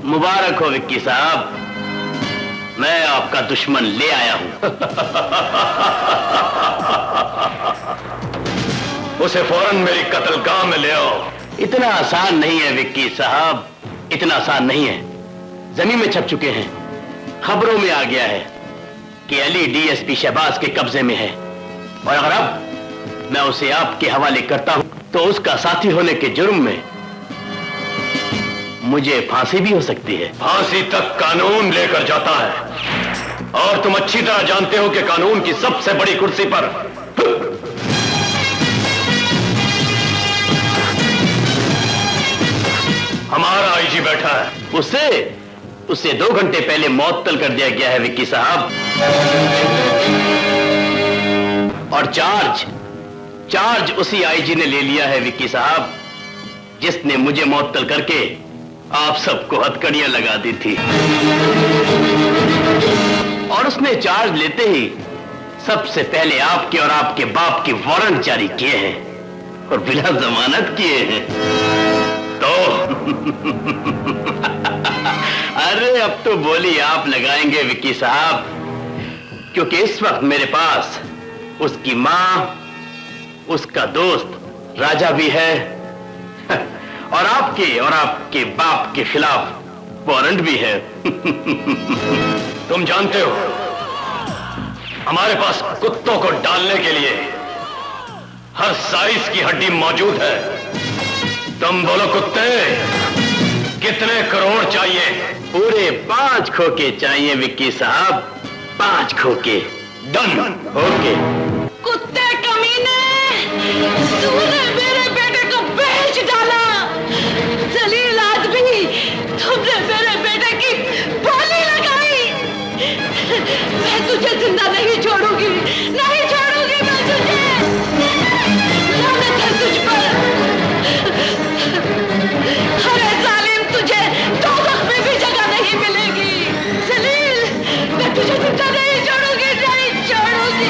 मुबारक हो विक्की साहब, मैं आपका दुश्मन ले आया हूं। उसे फौरन मेरी कत्लगाह में ले आओ। इतना आसान नहीं है विक्की साहब, इतना आसान नहीं है। जमीन में छप चुके हैं, खबरों में आ गया है कि अली डीएसपी शहबाज के कब्जे में है, और अगर अब मैं उसे आपके हवाले करता हूं तो उसका साथी होने के जुर्म में मुझे फांसी भी हो सकती है। फांसी तक कानून लेकर जाता है, और तुम अच्छी तरह जानते हो कि कानून की सबसे बड़ी कुर्सी पर हमारा आईजी बैठा है। उसे 2 घंटे पहले मअतल कर दिया गया है विक्की साहब, और चार्ज उसी आईजी ने ले लिया है विक्की साहब, जिसने मुझे मअतल करके आप सबको हथकड़ियां लगा दी थी। और उसने चार्ज लेते ही सबसे पहले आपके और आपके बाप के वारंट जारी किए हैं, और बिना जमानत किए हैं। तो अरे अब तो बोली आप लगाएंगे विक्की साहब, क्योंकि इस वक्त मेरे पास उसकी मां, उसका दोस्त राजा भी है, और आपके बाप के खिलाफ वारंट भी है। तुम जानते हो हमारे पास कुत्तों को डालने के लिए हर साइज की हड्डी मौजूद है। तुम बोलो कुत्ते, कितने करोड़ चाहिए? पूरे 5 खोखे चाहिए विक्की साहब, 5 खोखे। डन। ओके। कुत्ते कमीने, तूने मेरे बेटे को बेच डाला। जलील आदमी, तुमने मेरे बेटे की बोली लगाई। मैं तुझे जिंदा नहीं छोड़ूंगी, नहीं छोड़ूंगी मैं तुझे। लानत है तुझ पर। अरे जालिम, तुझे दोज़ख में भी जगह नहीं मिलेगी। जलील, मैं तुझे जिंदा नहीं छोड़ूंगी, नहीं छोड़ूंगी।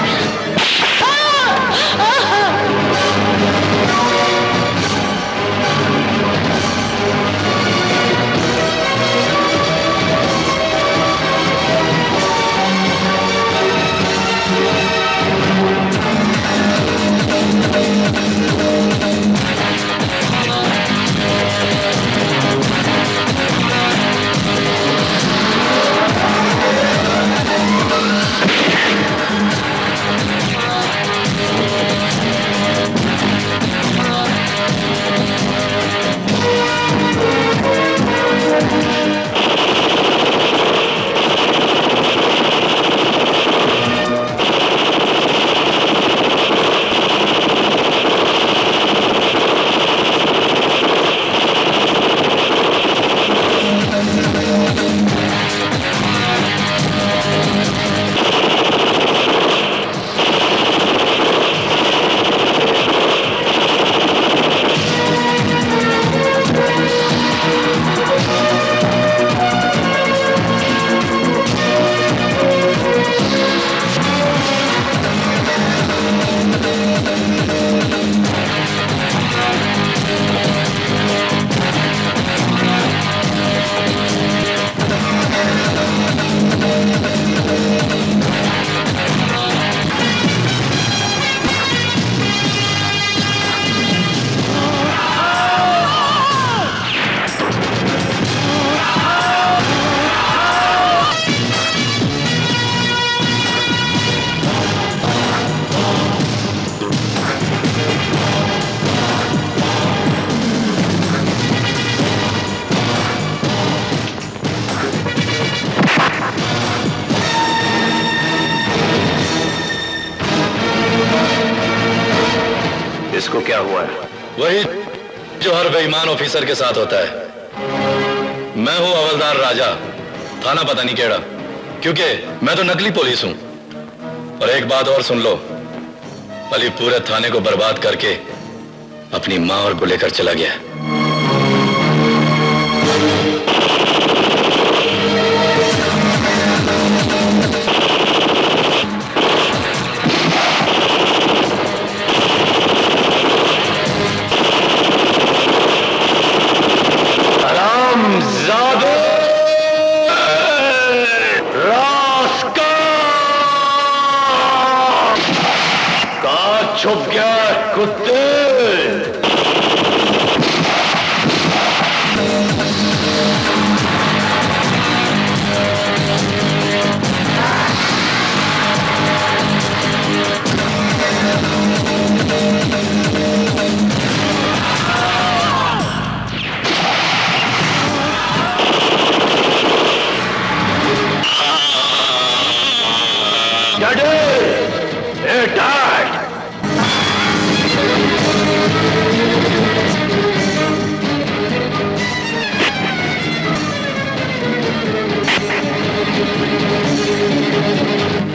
इसको क्या हुआ है? वही जो हर बेईमान ऑफिसर के साथ होता है। मैं हूं हवलदार राजा, थाना पता नहीं केड़ा, क्योंकि मैं तो नकली पुलिस हूं। और एक बात और सुन लो, अली पूरे थाने को बर्बाद करके अपनी मां और को लेकर चला गया। छुप गया कुत्ते।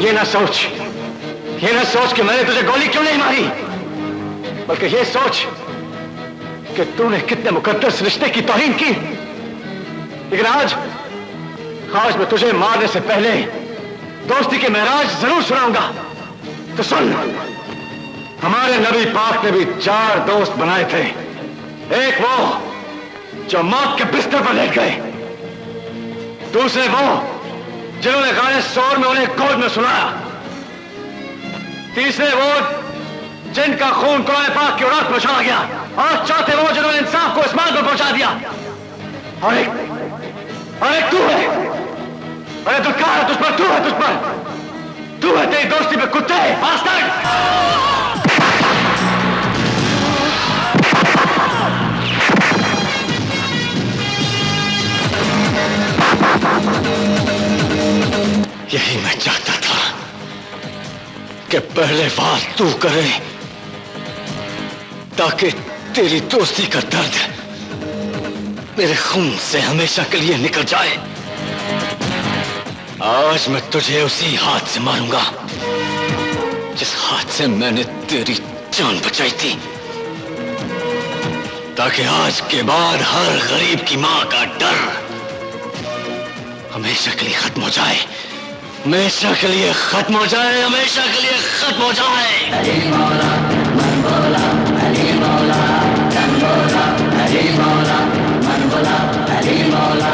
ये ना सोच कि मैंने तुझे गोली क्यों नहीं मारी, बल्कि ये सोच कि तूने कितने मुकद्दस रिश्ते की तौहीन की। लेकिन आज मैं तुझे मारने से पहले दोस्ती के महराज जरूर सुनाऊंगा। तो सुन, हमारे नबी पाक ने भी 4 दोस्त बनाए थे। एक वो जो मौत के बिस्तर पर लेट गए, दूसरे वो जिन्होंने गाने शोर में उन्हें गोद में सुनाया, तीसरे वो जिनका खून कुरान पाक की औलाद पहुंचा गया, और चौथे वो जिन्होंने इंसाफ को इस्माइल पर पहुंचा दिया। और एक तू है। अरे तू क्या है? तुझ पर तू है तेरी दोस्ती पे कुत्ते बास्टर्ड। यही मैं चाहता था कि पहले बात तू करे, ताकि तेरी दोस्ती का दर्द मेरे खून से हमेशा के लिए निकल जाए। आज मैं तुझे उसी हाथ से मारूंगा जिस हाथ से मैंने तेरी जान बचाई थी, ताकि आज के बाद हर गरीब की मां का डर हमेशा के लिए खत्म हो जाए, हमेशा के लिए खत्म हो जाए, हमेशा के लिए खत्म हो जाए। अली मौला मन बोला, अली मौला तन बोला, अली मौला मन बोला, अली मौला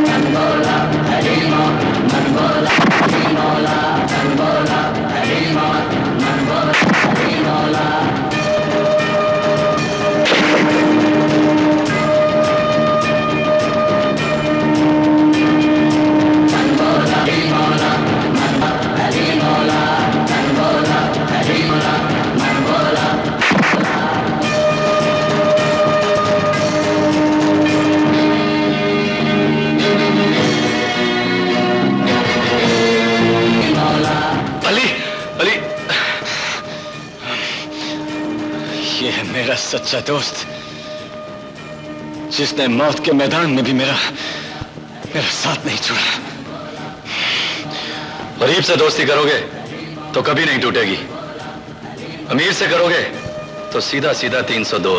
तन बोला, अली मौला मन बोला, अली मौला तन बोला, अली मौला मन बोला, अली मौला। मेरा सच्चा दोस्त, जिसने मौत के मैदान में भी मेरा साथ नहीं छोड़ा। गरीब से दोस्ती करोगे तो कभी नहीं टूटेगी, अमीर से करोगे तो सीधा 302।